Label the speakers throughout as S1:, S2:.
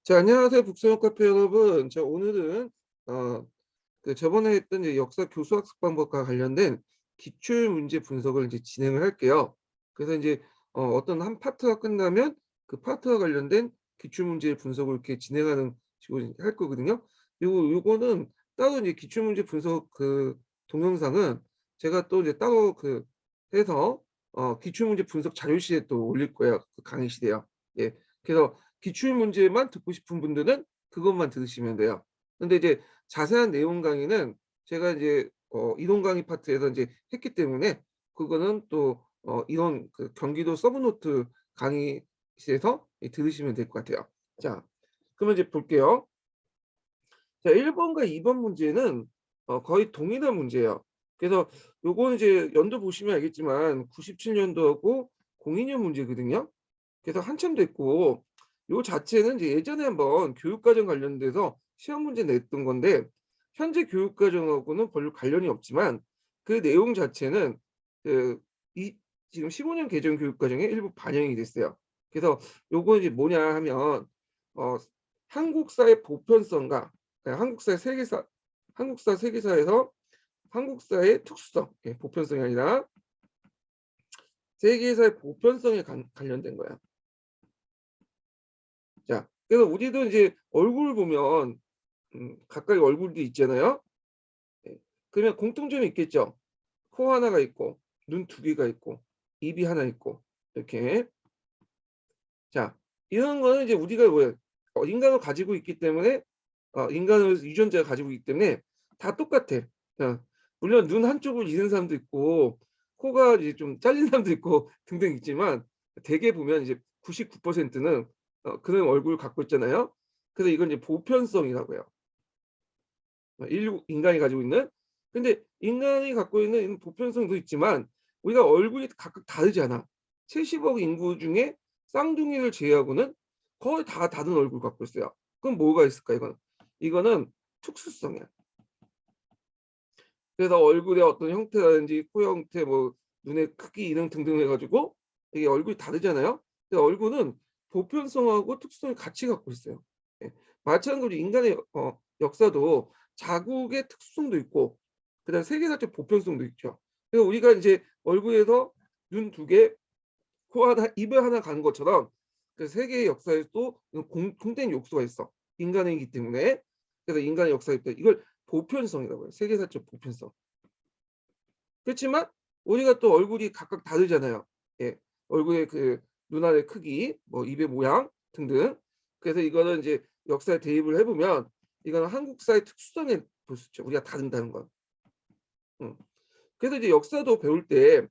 S1: 자, 안녕하세요. 북소형 카페 여러분. 자, 오늘은 저번에 했던 이제 역사 교수학습 방법과 관련된 기출 문제 분석을 이제 진행을 할게요. 그래서 이제 어떤 한 파트가 끝나면 그 파트와 관련된 기출 문제 분석을 이렇게 진행하는 식으로 할 거거든요. 요거는 따로 이제 기출 문제 분석 그 동영상은 제가 또 이제 따로 해서 기출 문제 분석 자료실에 또 올릴 거예요. 그 강의실에요. 예. 그래서 기출 문제만 듣고 싶은 분들은 그것만 들으시면 돼요. 근데 이제 자세한 내용 강의는 제가 이제 이론 강의 파트에서 이제 했기 때문에 그거는 또 이론 경기도 서브노트 강의실에서 들으시면 될 것 같아요. 자, 그러면 이제 볼게요. 자, 1번과 2번 문제는 거의 동일한 문제예요. 그래서 요거는 이제 연도 보시면 알겠지만 97년도하고 02년 문제거든요. 그래서 한참 됐고 요 자체는 이제 예전에 한번 교육과정 관련돼서 시험 문제 냈던 건데 현재 교육과정하고는 별로 관련이 없지만 그 내용 자체는 그 이 지금 15년 개정 교육과정에 일부 반영이 됐어요. 그래서 요거 이제 뭐냐 하면 어 한국사의 보편성과 한국사 세계사에서 한국사의 특수성, 보편성이 아니라 세계사의 보편성에 관련된 거야. 자, 그래서 우리도 이제 얼굴 보면 가까이 얼굴도 있잖아요. 예. 그러면 공통점이 있겠죠. 코 하나가 있고 눈 두 개가 있고 입이 하나 있고 이렇게. 자, 이런 거는 이제 우리가 왜 인간을 가지고 있기 때문에 인간을 유전자가 가지고 있기 때문에 다 똑같아. 물론 눈 한쪽을 잃은 사람도 있고 코가 이제 좀 잘린 사람도 있고 등등 있지만 대개 보면 이제 99%는 그런 얼굴을 갖고 있잖아요. 그래서 이건 이제 보편성이라고 해요. 인간이 가지고 있는. 근데 인간이 갖고 있는 보편성도 있지만 우리가 얼굴이 각각 다르잖아. 70억 인구 중에 쌍둥이를 제외하고는 거의 다 다른 얼굴 갖고 있어요. 그럼 뭐가 있을까 이거는? 이거는 특수성이야. 그래서 얼굴의 어떤 형태라든지 코 형태, 뭐 눈의 크기 이런 등등 해가지고 이게 얼굴이 다르잖아요. 근데 얼굴은 보편성하고 특수성을 같이 갖고 있어요. 예. 마찬가지로 인간의 역사도 자국의 특수성도 있고 그다음 세계사적 보편성도 있죠. 그래서 우리가 이제 얼굴에서 눈 두 개, 코 하나, 입을 하나 가는 것처럼 그 세계의 역사에도 공통된 요소가 있어. 인간이기 때문에. 그래서 인간의 역사에 이걸 보편성이라고 해요. 세계사적 보편성. 그렇지만 우리가 또 얼굴이 각각 다르잖아요. 예. 얼굴의 눈알의 크기, 뭐 입의 모양 등등. 그래서 이거는 이제 역사에 대입을 해보면 이거는 한국사의 특수성에 볼 수 있죠. 우리가 다른다는 건. 음. 그래서 이제 역사도 배울 때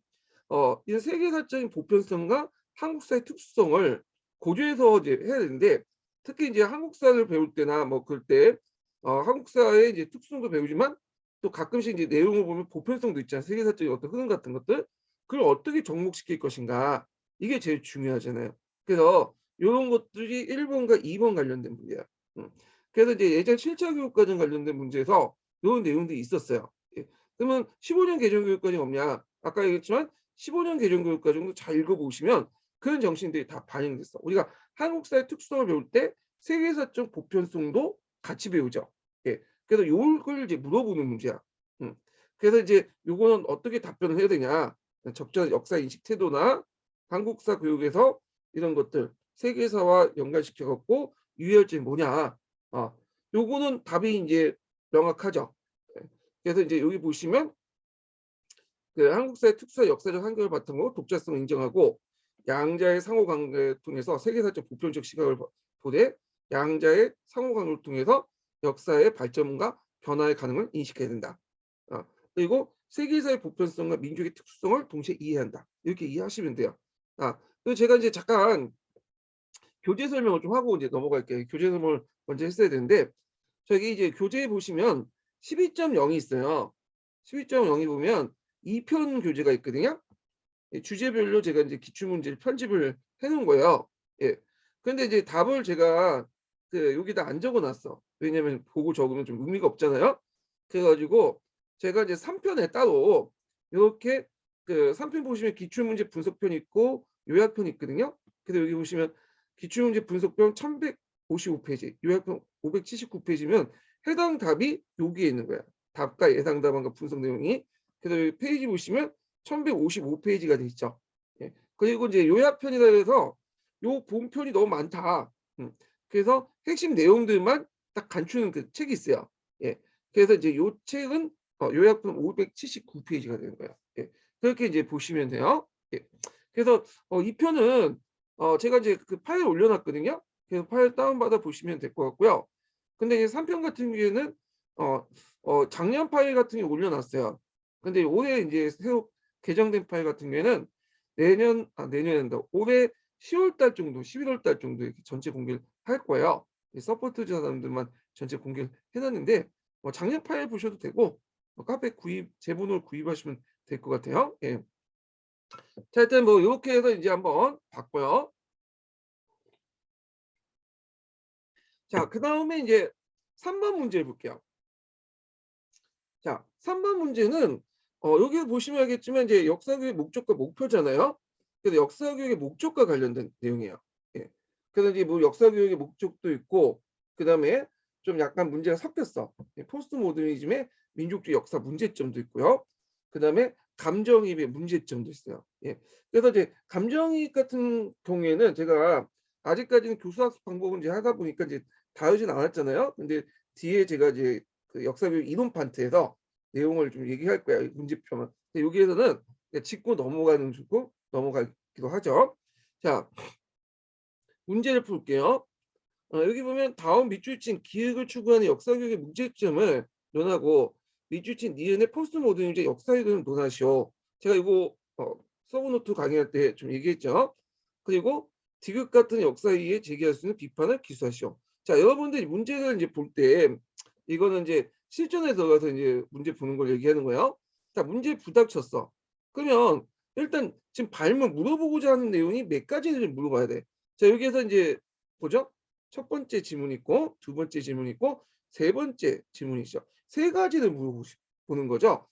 S1: 이 세계사적인 보편성과 한국사의 특수성을 고려해서 이제 해야 되는데 특히 이제 한국사를 배울 때나 뭐 그럴 때 한국사의 이제 특수성도 배우지만 또 가끔씩 이제 내용을 보면 보편성도 있잖아요. 세계사적인 어떤 흐름 같은 것들. 그걸 어떻게 접목시킬 것인가. 이게 제일 중요하잖아요. 그래서 요런 것들이 1 번과 2번 관련된 문제야. 음. 그래서 이제 예전 7차 교육과정 관련된 문제에서 요런 내용들이 있었어요. 예. 그러면 15년 개정 교육과정이 없냐? 아까 얘기했지만 15년 개정 교육과정도 잘 읽어 보시면 그런 정신들이 다 반영됐어. 우리가 한국사의 특수성을 배울 때 세계사적 보편성도 같이 배우죠. 예. 그래서 요걸 이제 물어보는 문제야. 음. 그래서 이제 요거는 어떻게 답변을 해야 되냐. 적절한 역사 인식 태도나 한국사 교육에서 이런 것들 세계사와 연관시켜 갖고 유의할 점이 뭐냐. 요거는 답이 이제 명확하죠. 예. 그래서 이제 여기 보시면 한국사의 특수한 역사적 환경을 바탕으로 독자성을 인정하고 양자의 상호관계를 통해서 세계사적 보편적 시각을 보되 양자의 상호관계를 통해서 역사의 발전과 변화의 가능을 인식해야 된다. 그리고 세계사의 보편성과 민족의 특수성을 동시에 이해해야 한다. 이렇게 이해하시면 돼요. 그리고 제가 이제 잠깐 교재 설명을 좀 하고 이제 넘어갈게요. 교재 설명을 먼저 했어야 되는데 저기 이제 교재에 보시면 12.0이 있어요. 12.0이 보면 2편 교재가 있거든요. 예, 주제별로 제가 이제 기출문제를 편집을 해 놓은 거예요. 예. 근데 이제 답을 제가 여기다 안 적어 놨어. 왜냐면 보고 적으면 좀 의미가 없잖아요. 그래 가지고 제가 이제 3편에 따로 요렇게 3편 보시면 기출문제 분석편이 있고 요약편이 있거든요. 근데 여기 보시면 기출문제 분석병 1155페이지, 요약병 579페이지면 해당 답이 여기에 있는 거야. 답과 예상 답안과 분석 내용이. 그래서 여기 페이지 보시면 1155페이지가 돼 있죠. 예. 그리고 이제 요약편이라 해서 요 본편이 너무 많다. 그래서 핵심 내용들만 딱 간추는 그 책이 있어요. 예. 그래서 이제 요 책은 요약본 579페이지가 되는 거예요. 예. 그렇게 이제 보시면 돼요. 예. 그래서 이 편은 제가 이제 그 파일 올려놨거든요. 그래서 파일 다운받아 보시면 될 것 같고요. 근데 이제 3편 같은 경우에는 작년 파일 같은 게 올려놨어요. 근데 올해 이제 새로 개정된 파일 같은 경우에는 내년엔다. 올해 10월 달 정도, 11월 달 정도 이렇게 전체 공개를 할 거예요. 서포트 사람들만 전체 공개를 해놨는데 작년 파일 보셔도 되고 카페 제본을 구입하시면 될 것 같아요. 예. 자, 일단 뭐 이렇게 해서 이제 한번 봤고요. 자, 그 다음에 이제 3번 문제 볼게요. 자, 3번 문제는 여기 보시면 알겠지만 이제 역사교육 목적과 목표잖아요. 그래서 역사교육의 목적과 관련된 내용이에요. 예. 그래서 이제 뭐 역사교육의 목적도 있고, 그 다음에 좀 약간 문제가 섞였어. 포스트 모더니즘의 민족주의 역사 문제점도 있고요. 그 다음에 감정이입의 문제점도 있어요. 예. 그래서 이제 감정이입 같은 경우에는 제가 아직까지는 교수학습 방법은 이제 하다 보니까 이제 다루진 않았잖아요. 근데 뒤에 제가 이제 그 역사교육 이론 파트에서 내용을 좀 얘기할 거야. 문제표만. 근데 여기에서는 그냥 짚고 넘어가는 주고 넘어가기도 하죠. 자, 문제를 풀게요. 여기 보면 다음 밑줄친 기획을 추구하는 역사교육의 문제점을 논하고 밑줄친 니은의 포스트 모더니즘의 역사이론을 논하시오. 제가 이거 서브노트 강의할 때 좀 얘기했죠. 그리고 디귿 같은 역사이에 제기할 수 있는 비판을 기수하시오. 자, 여러분들이 문제를 이제 볼 때 이거는 이제 실전에 들어가서 이제 문제 보는 걸 얘기하는 거예요. 자, 문제 부닥쳤어. 그러면 일단 지금 발문 물어보고자 하는 내용이 몇 가지를 물어봐야 돼. 자, 여기에서 이제 보죠. 첫 번째 질문 있고 두 번째 질문 있고 세 번째 질문이 있죠. 세 가지를 물어보는 거죠.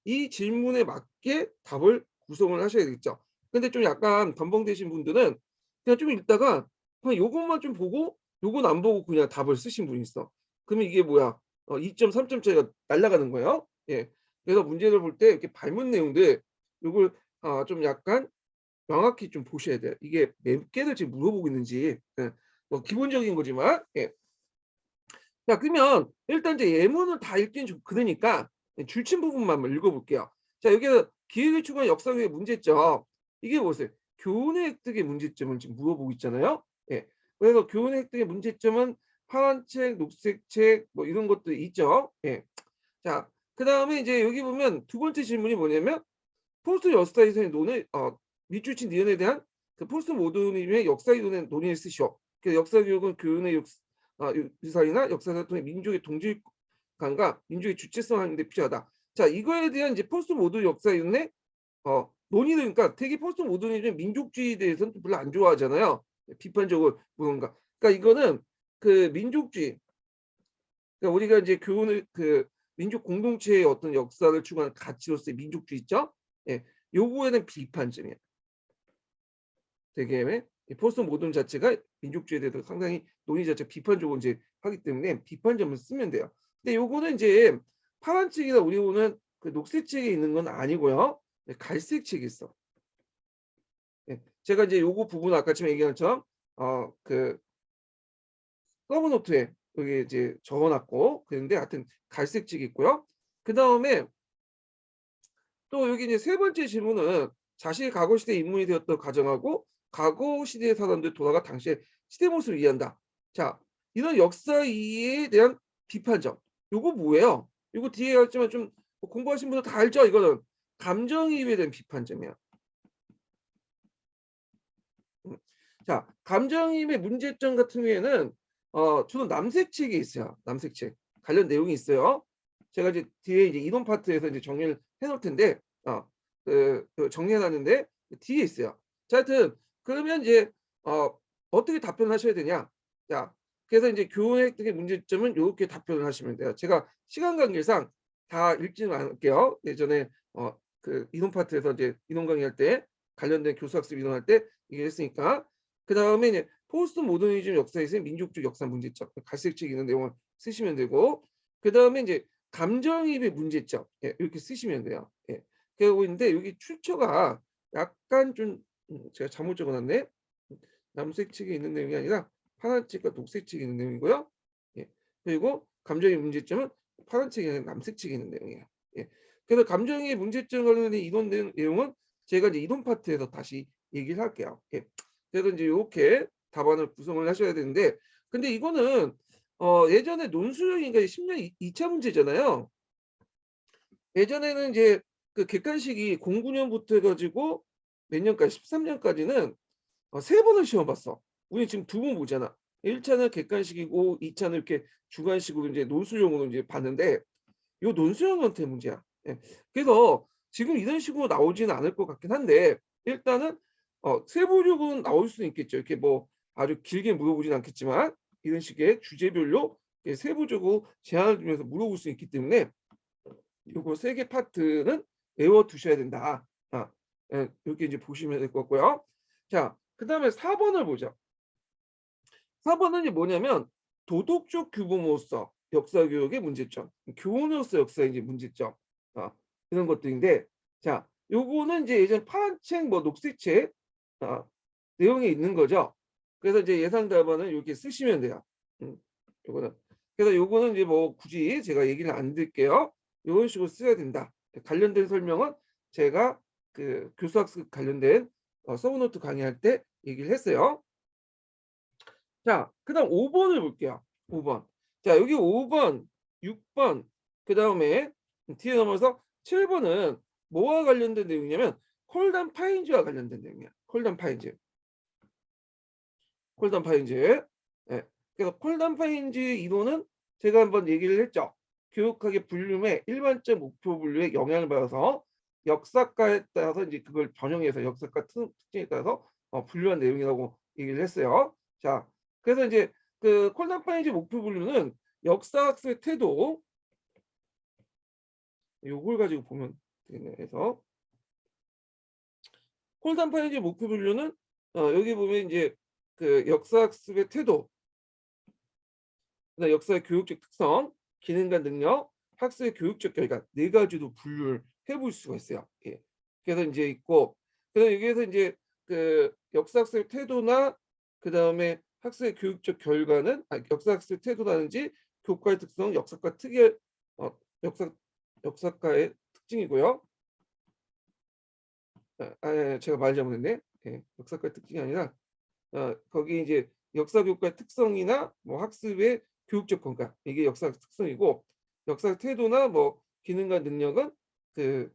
S1: 이 질문에 맞게 답을 구성을 하셔야 되겠죠. 근데 좀 약간 덤벙되신 분들은 그냥 좀 읽다가 그냥 요것만 좀 보고 요건 안 보고 그냥 답을 쓰신 분이 있어. 그러면 이게 뭐야? 2점, 3점짜리가 날아가는 거예요. 예. 그래서 문제를 볼 때 이렇게 발문 내용들 요걸 좀 약간 명확히 좀 보셔야 돼요. 이게 몇 개를 지금 물어보고 있는지. 예. 뭐 기본적인 거지만. 예. 자, 그러면 일단 이제 예문을 다 읽기는 좀 그러니까 줄친 부분만 한번 읽어볼게요. 자, 여기서 기획을 추구한 역사교육의 문제점. 이게 보세요. 교훈의 획득의 문제점을 지금 물어보고 있잖아요. 예. 그래서 교훈의 획득의 문제점은 파란 책, 녹색 책, 뭐 이런 것들이 있죠. 예. 자, 그 다음에 이제 여기 보면 두 번째 질문이 뭐냐면 포스트 역사이론의 밑줄친 니은에 대한 그 포스트 모더니즘의 역사이론의 논의를 쓰시오. 그래서 역사교육은 교훈의 유산이나 역사를 통해 민족의 동질감과 민족의 주체성 하는 데 필요하다. 자, 이거에 대한 이제 포스트 모더 역사이론의 논의를, 그러니까 되게 포스트 모더니즘의 민족주의에 대해서는 별로 안 좋아하잖아요. 비판적으로 뭔가. 그러니까 이거는 그 민족주의, 그러니까 우리가 이제 교훈을 그 민족 공동체의 어떤 역사를 추구하는 가치로서의 민족주의 있죠? 예, 요거에는 비판점이에요. 되게 이 포스트 모던 자체가 민족주의에 대해서 상당히 논의 자체가 비판적으로 이제 하기 때문에 비판점을 쓰면 돼요. 근데 요거는 이제 파란 책이나 우리 보는 그 녹색 책에 있는 건 아니고요. 갈색 책이 있어. 예, 제가 이제 요거 부분 아까 처럼 얘기한 것처럼 그 서브노트에 여기 이제 적어놨고 그런데 하여튼 갈색 책이 있고요. 그 다음에 또 여기 이제 세 번째 질문은 자신이 과거 시대 인물이 되었다고 가정하고 과거 시대의 사람들 돌아가 당시의 시대 모습을 이해한다. 자, 이런 역사 이해에 대한 비판점. 요거 뭐예요? 요거 뒤에 알지만 좀 공부하신 분들 다 알죠? 이거는 감정이입에 대한 비판점이야. 자, 감정이입의 문제점 같은 경우에는 주로 남색 책이 있어요. 남색 책 관련 내용이 있어요. 제가 이제 뒤에 이제 이론 파트에서 이제 정리를 해놓을 텐데 그 정리해놨는데 뒤에 있어요. 자, 하여튼 그러면 이제 어떻게 답변을 하셔야 되냐? 자, 그래서 이제 교훈 획득의 문제점은 이렇게 답변을 하시면 돼요. 제가 시간 관계상 다 읽지는 않을게요. 예전에 그 이론 파트에서 이제 이론 강의할 때 관련된 교수학습 이론할 때 이게 했으니까. 그 다음에 이제 포스트 모더니즘 역사에서의 민족주의 역사 문제점, 갈색책 있는 내용을 쓰시면 되고, 그다음에 이제 감정이입의 문제점, 예, 이렇게 쓰시면 돼요. 예. 그러고 있는데 여기 출처가 약간 좀 제가 잘못 적어놨네. 남색 책에 있는 내용이 아니라 파란 책과 녹색 책에 있는 내용이고요. 예. 그리고 감정의 문제점은 파란 책이 아니라 남색 책에 있는 내용이에요. 예. 그래서 감정의 문제점 관련된 이론 내용은 제가 이제 이론 파트에서 다시 얘기를 할게요. 예. 그래서 이제 요렇게 답안을 구성을 하셔야 되는데, 근데 이거는 예전에 논술형인가 10년 2차 문제잖아요. 예전에는 이제 그 객관식이 09년부터 해 가지고 몇 년까지 13년까지는 세 번을 시험 봤어. 우리 지금 두 번 보잖아. 1 차는 객관식이고 2 차는 이렇게 주관식으로 이제 논술형으로 이제 봤는데, 요 논술형 형태 문제야. 예. 그래서 지금 이런 식으로 나오지는 않을 것 같긴 한데, 일단은 세부적으로는 나올 수는 있겠죠. 이렇게 뭐 아주 길게 물어보진 않겠지만 이런 식의 주제별로 세부적으로 제한을 두면서 물어볼 수 있기 때문에 요거 세 개 파트는 외워 두셔야 된다. 예, 이렇게 이제 보시면 될 것 같고요. 자, 그다음에 4 번을 보죠. 4 번은 이제 뭐냐면 도덕적 규범으로서 역사 교육의 문제점, 교훈으로서 역사의 이제 문제점, 이런 것들인데, 자, 요거는 이제 예전 파란 책, 뭐 녹색 책 내용이 있는 거죠. 그래서 이제 예상 답안을 이렇게 쓰시면 돼요. 요거는. 그래서 요거는 이제 뭐 굳이 제가 얘기를 안 드릴게요. 요런 식으로 써야 된다. 관련된 설명은 제가 그 교수학습 관련된 서브노트 강의할 때 얘기를 했어요. 자, 그다음 5 번을 볼게요. 5 번. 자, 여기 5 번, 6 번, 그다음에 뒤에 넘어서 7 번은 뭐와 관련된 내용이냐면 콜단 파인즈와 관련된 내용이야. 콜단 파인즈. 콜단 파인즈. 예. 그래서 콜단 파인즈 이론은 제가 한번 얘기를 했죠. 교육학의 분류의 일반적 목표 분류에 영향을 받아서 역사가에 따라서 이제 그걸 변형해서 역사가 특징에 따라서 분류한 내용이라고 얘기를 했어요. 자, 그래서 이제 그 콜단 파인즈 목표 분류는 역사학습의 태도, 요걸 가지고 보면 되겠네요. 그래서 콜단 파인즈 목표 분류는 여기 보면 이제 그 역사학습의 태도, 그다음 역사의 교육적 특성, 기능과 능력, 학습의 교육적 결과 네 가지로 분류를 해볼 수가 있어요. 예. 그래서 이제 있고, 그래서 여기에서 이제 그 역사학습의 태도나 그다음에 학습의 교육적 결과는 역사학습의 태도라든지 교과의 특성, 역사과 특유의 어, 역사 역사과의 특징이고요. 예, 제가 말 잘못했네. 예, 역사과의 특징이 아니라 거기 이제 역사 교과의 특성이나 뭐 학습의 교육적 건강, 이게 역사학 특성이고, 역사학 태도나 뭐 기능과 능력은 그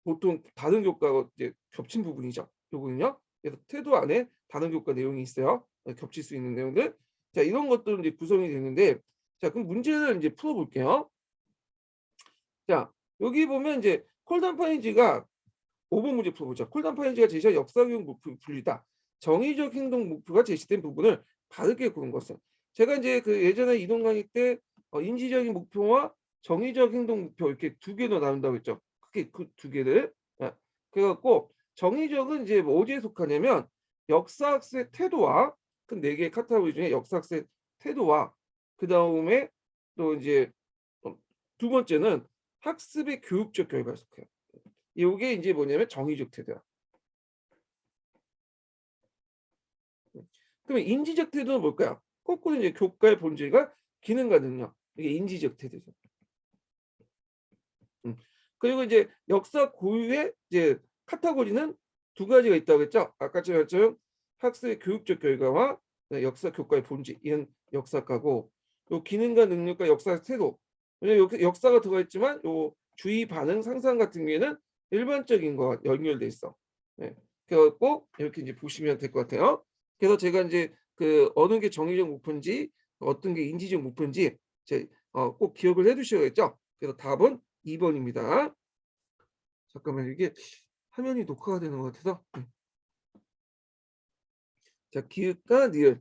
S1: 보통 다른 교과하고 이제 겹친 부분이죠. 요거는요. 그래서 태도 안에 다른 교과 내용이 있어요. 겹칠 수 있는 내용들. 자, 이런 것들은 이제 구성이 되는데, 자, 그럼 문제를 이제 풀어 볼게요. 자, 여기 보면 이제 콜단 파인지가 5번 문제 풀어보자. 콜단 파인지가 제시한 역사교육 목표 분리다. 정의적 행동 목표가 제시된 부분을 바르게 고른 것은. 제가 이제 그 예전에 이동 강의 때 인지적인 목표와 정의적 행동 목표 이렇게 두 개로 나눈다고 했죠. 크게 그 두 개를. 그래갖고 정의적은 이제 뭐 어디에 속하냐면 역사학습의 태도와 그 네 개의 카테고리 중에 역사학습의 태도와 그 다음에 또 이제 두 번째는 학습의 교육적 결과에 속해요. 요게 이제 뭐냐면 정의적 태도야. 그러면 인지적 태도는 뭘까요? 거꾸로 이제 교과의 본질과 기능과 능력. 이게 인지적 태도죠. 그리고 이제 역사 고유의 이제 카테고리는 두 가지가 있다고 했죠. 아까처럼 학습의 교육적 결과와 역사 교과의 본질, 이런 역사과고, 요 기능과 능력과 역사 태도. 왜냐면 여기 역사가 들어가 있지만 요 주의 반응 상상 같은 경우에는 일반적인 거와 연결돼 있어. 예. 그래갖고 이렇게 이제 보시면 될 것 같아요. 그래서 제가 이제 그 어느 게 정의적 목표인지 어떤 게 인지적 목표인지 꼭 기억을 해두셔야겠죠. 그래서 답은 2번입니다. 잠깐만, 이게 화면이 녹화가 되는 것 같아서. 자, 기읍과 니을.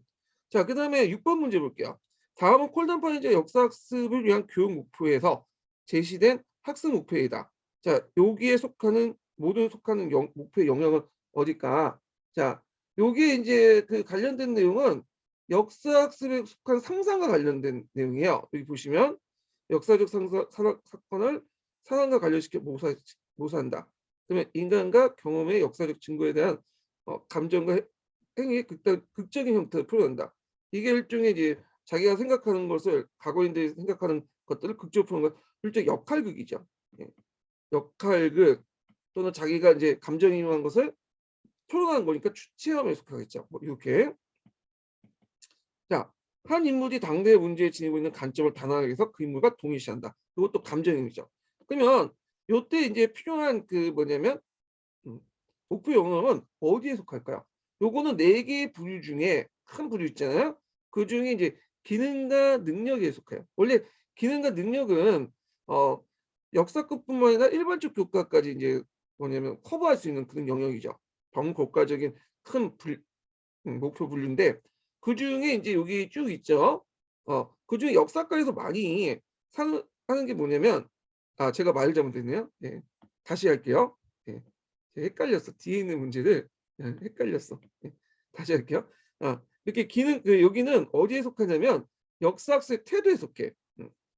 S1: 자, 그다음에 6번 문제 볼게요. 다음은 콜단파인즈의 역사학습을 위한 교육 목표에서 제시된 학습 목표이다. 자, 여기에 속하는 모든 속하는 목표의 영역은 어딜까? 자, 요게 이제 그 관련된 내용은 역사학습에 속한 상상과 관련된 내용이에요. 여기 보시면 역사적 사건을 상황과 관련시켜 모사한다. 그러면 인간과 경험의 역사적 증거에 대한 감정과 행위의 극적인 형태로 표현한다. 이게 일종의 이제 자기가 생각하는 것을 과거인들이 생각하는 것들을 극적으로 표현한 건 일종의 역할극이죠. 예. 역할극 또는 자기가 이제 감정이입한 것을 표현하는 거니까 체험에 속하겠죠. 뭐 이렇게. 자, 한 인물이 당대의 문제에 지니고 있는 관점을 단호하게 해서 그 인물과 동일시한다. 이것도 감정이입이죠. 그러면 요때 이제 필요한 그 뭐냐면 음, 목표 영역은 어디에 속할까요? 요거는 네 개의 부류 중에 큰 부류 있잖아요. 그 중에 이제 기능과 능력에 속해요. 원래 기능과 능력은 어 역사급뿐만 아니라 일반적 교과까지 이제 뭐냐면 커버할 수 있는 그런 영역이죠. 범국가적인 큰 목표 분류인데 그중에 이제 여기 쭉 있죠. 그중에 역사과에서 많이 하는 게 뭐냐면 제가 말을 잘못했네요. 예. 다시 할게요. 예. 제가 헷갈렸어. 뒤에 있는 문제를 헷갈렸어. 예. 다시 할게요. 이렇게 기능 여기는 어디에 속하냐면 역사학습 태도에 속해.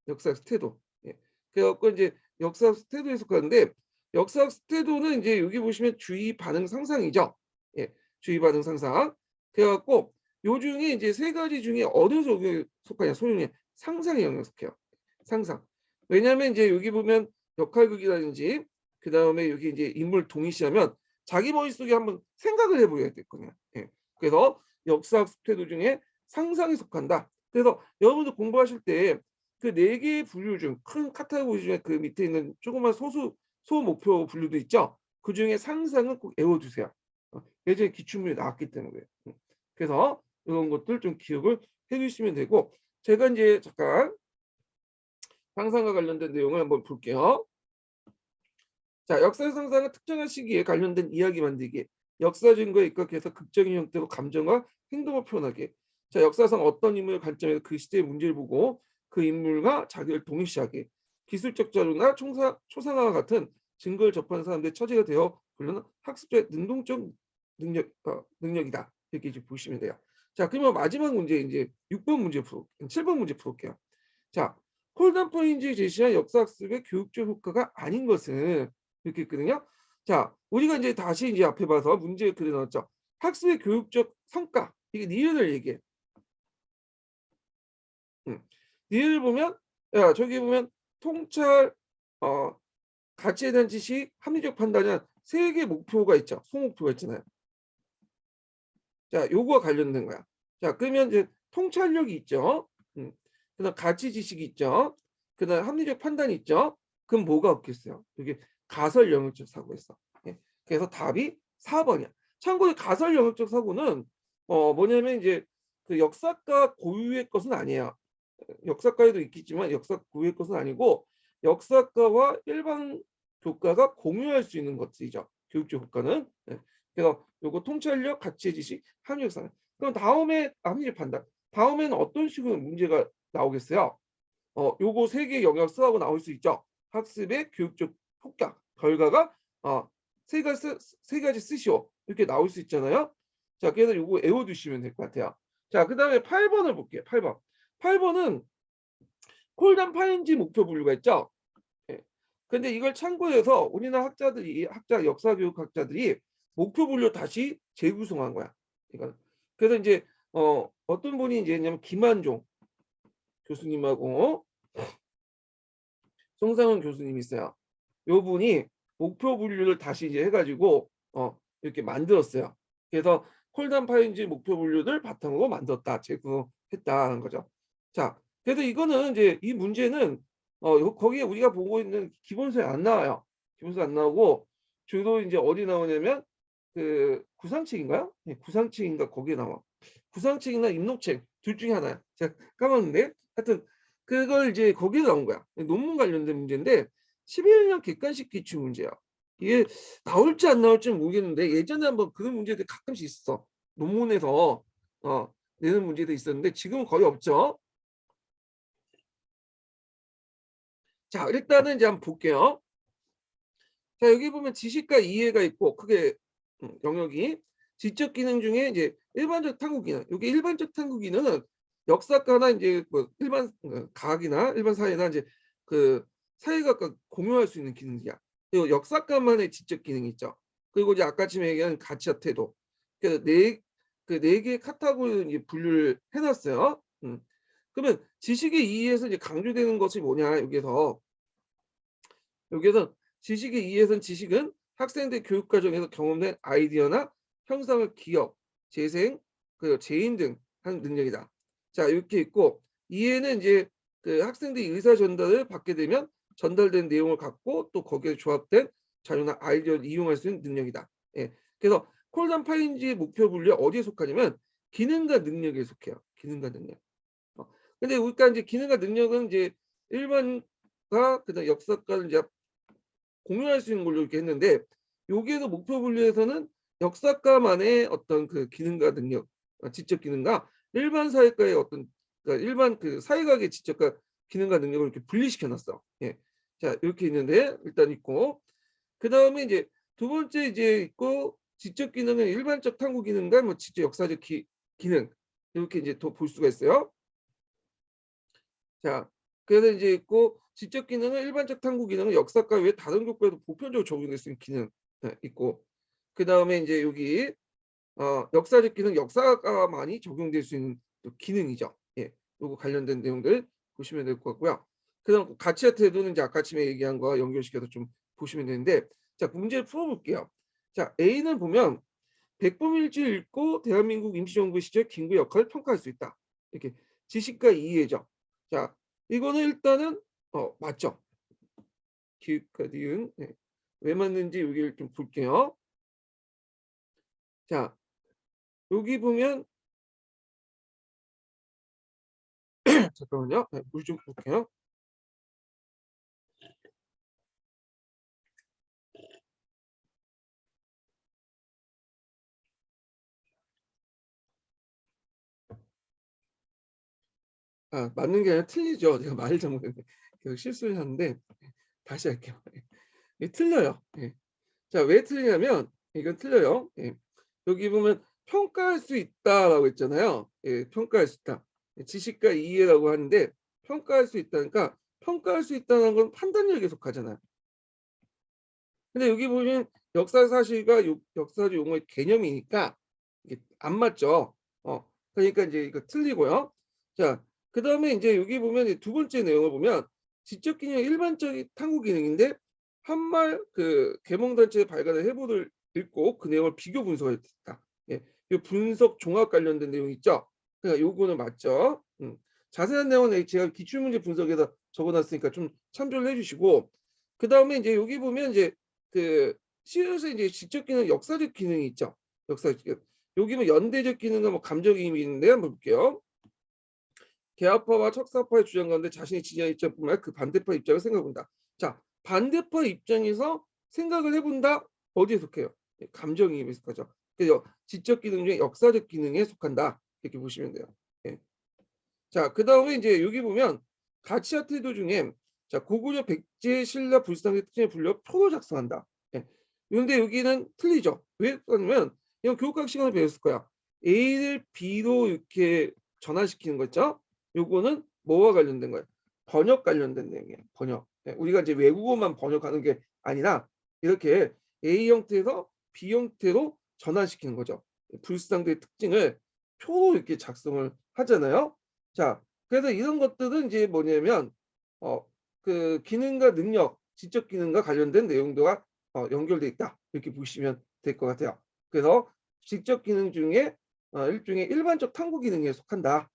S1: 역사학습 태도. 예. 그래 갖고 이제 역사학습 태도에 속하는데 역사학습 태도는 이제 여기 보시면 주의 반응 상상이죠. 예. 주의 반응 상상. 그래 갖고 요 중에 이제 세 가지 중에 어느 쪽에 속하냐 소유의 상상의 영역에 속해요. 상상. 왜냐하면 이제 여기 보면 역할극이라든지 그다음에 여기 이제 인물 동의시하면 자기 머릿속에 한번 생각을 해보여야 됐거든요. 예. 그래서 역사학습 태도 중에 상상에 속한다. 그래서 여러분들 공부하실 때 그 네 개의 분류 중 큰 카테고리 중에 그 밑에 있는 조그만 소목표 분류도 있죠. 그중에 상상은 꼭 외워두세요. 예전에 기출문제 나왔기 때문에. 그래서 이런 것들 좀 기억을 해 주시면 되고 제가 이제 잠깐 상상과 관련된 내용을 한번 볼게요. 자, 역사 상상은 특정한 시기에 관련된 이야기 만들기, 역사 증거에 입각해서 극적인 형태로 감정과 행동을 표현하기. 자, 역사상 어떤 인물의 관점에서 그 시대의 문제를 보고 그 인물과 자기를 동일시하기. 기술적 자료나 초상화와 같은 증거를 접하는 사람들의 처지가 되어 불리는 학습자의 능동적 능력이다. 이렇게 이제 보시면 돼요. 자, 그러면 마지막 문제 이제 6번 문제 7번 문제 풀어볼게요. 자, 콜단포인지 제시한 역사학습의 교육적 효과가 아닌 것은 이렇게 있거든요. 자, 우리가 이제 다시 이제 앞에 봐서 문제 그려 넣었죠. 학습의 교육적 성과 이게 니은을 얘기해. 니은을 보면 야 저기 보면 통찰 어 가치에 대한 지식, 합리적 판단이란 세 개 목표가 있죠. 소목표가 있잖아요. 자, 요거와 관련된 거야. 자, 그러면 이제 통찰력이 있죠. 그다음 가치 지식이 있죠. 그다음 합리적 판단이 있죠. 그럼 뭐가 없겠어요? 이게 가설 영역적 사고였어. 예. 그래서 답이 4번이야. 참고로 가설 영역적 사고는 뭐냐면 이제 그 역사가 고유의 것은 아니에요. 역사과에도 있겠지만 역사 고유의 것은 아니고 역사과와 일반 교과가 공유할 수 있는 것들이죠. 교육적 교과는. 예. 그래서 요거 통찰력, 가치 지식, 합리적 상. 그럼 다음에 합리적 판단. 다음에는 어떤 식으로 문제가 나오겠어요? 요거 세 개 영역 쓰라고 나올 수 있죠. 학습의 교육적 효과, 결과가 세 가지 쓰시오. 이렇게 나올 수 있잖아요. 자, 그래서 요거 외워두시면 될 것 같아요. 자, 그다음에 8번을 볼게요. 8번. 8번은 콜단 파인지 목표 분류가 있죠. 예. 근데 이걸 참고해서 우리나라 역사 교육 학자들이 목표 분류 다시 재구성한 거야. 이건. 그래서 이제 어떤 분이 이제 했냐면 김한종 교수님하고 송상은 교수님이 있어요. 요 분이 목표 분류를 다시 이제 해가지고 이렇게 만들었어요. 그래서 콜단 파인지 목표 분류를 바탕으로 만들었다, 재구했다는 거죠. 자, 그래서 이거는 이제 이 문제는 거기에 우리가 보고 있는 기본서에 안 나와요. 기본서 안 나오고 주로 이제 어디 나오냐면 그 구상책인가요? 네, 구상책인가 거기에 나와. 구상책이나 입록책 둘 중에 하나야. 제가 까먹었는데 하여튼 그걸 이제 거기에 나온 거야. 논문 관련된 문제인데 11년 객관식 기출 문제야. 이게 나올지 안 나올지는 모르겠는데 예전에 한번 그런 문제들 가끔씩 있어. 논문에서 내는 문제도 있었는데 지금은 거의 없죠. 자, 일단은 이제 한번 볼게요. 자, 여기 보면 지식과 이해가 있고 크게 영역이 지적 기능 중에 이제 일반적 탐구 기능. 요게 일반적 탐구 기능은 역사과나 인제 뭐 일반 과학이나 일반 사회나 이제 그 사회과가 공유할 수 있는 기능이야. 그리고 역사과만의 지적 기능이 있죠. 그리고 이제 아까 지금 얘기한 가치와 태도. 그래서 네 개의 카테고리로 이제 분류를 해 놨어요. 그러면 지식의 이의에서 이제 강조되는 것이 뭐냐 여기에서 지식의 이의에서는 지식은 학생들 교육 과정에서 경험된 아이디어나 형상을 기억, 재생, 그리고 재인 등 하는 능력이다. 자, 이렇게 있고 이해는 이제 그 학생들이 의사 전달을 받게 되면 전달된 내용을 갖고 또 거기에 조합된 자료나 아이디어를 이용할 수 있는 능력이다. 예. 그래서 콜단 파인지의 목표 분류가 어디에 속하냐면 기능과 능력에 속해요. 기능과 능력. 근데 우리가 이제 기능과 능력은 이제 일반과 그다음 역사과를 이제 공유할 수 있는 걸로 이렇게 했는데 여기에서 목표 분류에서는 역사과만의 어떤 그 기능과 능력, 지적 기능과 일반 사회과의 어떤 그러니까 일반 그 사회과학의 지적과 기능과 능력을 이렇게 분리시켜 놨어. 예. 자, 이렇게 있는데 일단 있고 그다음에 이제 두 번째 이제 있고 지적 기능은 일반적 탐구 기능과 뭐 지적 역사적 기능 이렇게 이제 더 볼 수가 있어요. 자, 그래서 이제 있고 지적 기능은 일반적 탐구 기능은 역사과 외에 다른 교과에도 보편적으로 적용될 수 있는 기능 있고 그다음에 이제 여기 역사적 기능 역사과만이 적용될 수 있는 또 기능이죠. 예. 요거 관련된 내용들 보시면 될 것 같고요. 그다음 가치와 태도는 이제 아까 아침에 얘기한 거와 연결시켜서 좀 보시면 되는데 자, 문제를 풀어 볼게요. 자, A는 보면 백범일지를 읽고 대한민국 임시정부 시절 김구 역할을 평가할 수 있다. 이렇게 지식과 이해죠. 자, 이거는 일단은 맞죠. 기획과 니은 왜 맞는지 여기를 좀 볼게요. 자, 여기 보면 잠깐만요. 물 좀 볼게요. 맞는 게 아니라 틀리죠. 제가 말을 잘못했네. 계속 실수를 하는데 다시 할게요. 예, 틀려요. 예. 자, 왜 틀리냐면 이건 틀려요. 예. 여기 보면 평가할 수 있다라고 했잖아요. 예, 평가할 수 있다. 예, 지식과 이해라고 하는데 평가할 수 있다니까 평가할 수 있다는 건 판단력에 속하잖아요. 근데 여기 보면 역사 사실과 역사적 용어의 개념이니까 이게 안 맞죠. 그러니까 이제 이거 틀리고요. 자, 그다음에 이제 여기 보면 이제 두 번째 내용을 보면 지적 기능 일반적인 탐구 기능인데 한말 그 계몽 단체의 발간의 해부를 읽고 그 내용을 비교 분석했다. 예. 이 분석 종합 관련된 내용 있죠. 그러니까 요거는 맞죠. 자세한 내용은 제가 기출문제 분석에다 적어놨으니까 좀 참조를 해주시고 그다음에 이제 여기 보면 이제 그 시에서 이제 지적 기능, 역사적 기능이 있죠. 역사적 기능. 여기 뭐 연대적 기능과 뭐 감정 이입이 있는데 한번 볼게요. 개화파와 척사파의 주장 가운데 자신이 지지하는 입장뿐만 아니라 그 반대파 입장을 생각해본다. 자, 반대파 입장에서 생각을 해본다. 어디에 속해요? 감정 이입에 속하죠. 그래서 지적 기능 중에 역사적 기능에 속한다. 이렇게 보시면 돼요. 예. 자, 그다음에 이제 여기 보면 가치와 태도 중에 자, 고구려 백제 신라 불상의 특징을 불려 표로 작성한다. 예. 그런데 여기는 틀리죠. 왜 그러냐면 이건 교육학 시간에 배웠을 거야. A를 B로 이렇게 전환시키는 거 있죠? 요거는 뭐와 관련된 거예요? 번역 관련된 내용이에요. 번역. 예. 우리가 이제 외국어만 번역하는 게 아니라 이렇게 A 형태에서 B 형태로 전환시키는 거죠. 불상의 특징을 표로 이렇게 작성을 하잖아요. 자, 그래서 이런 것들은 이제 뭐냐면 그 기능과 능력, 지적 기능과 관련된 내용도가 연결돼 있다. 이렇게 보시면 될 것 같아요. 그래서 지적 기능 중에 일종의 일반적 탐구 기능에 속한다.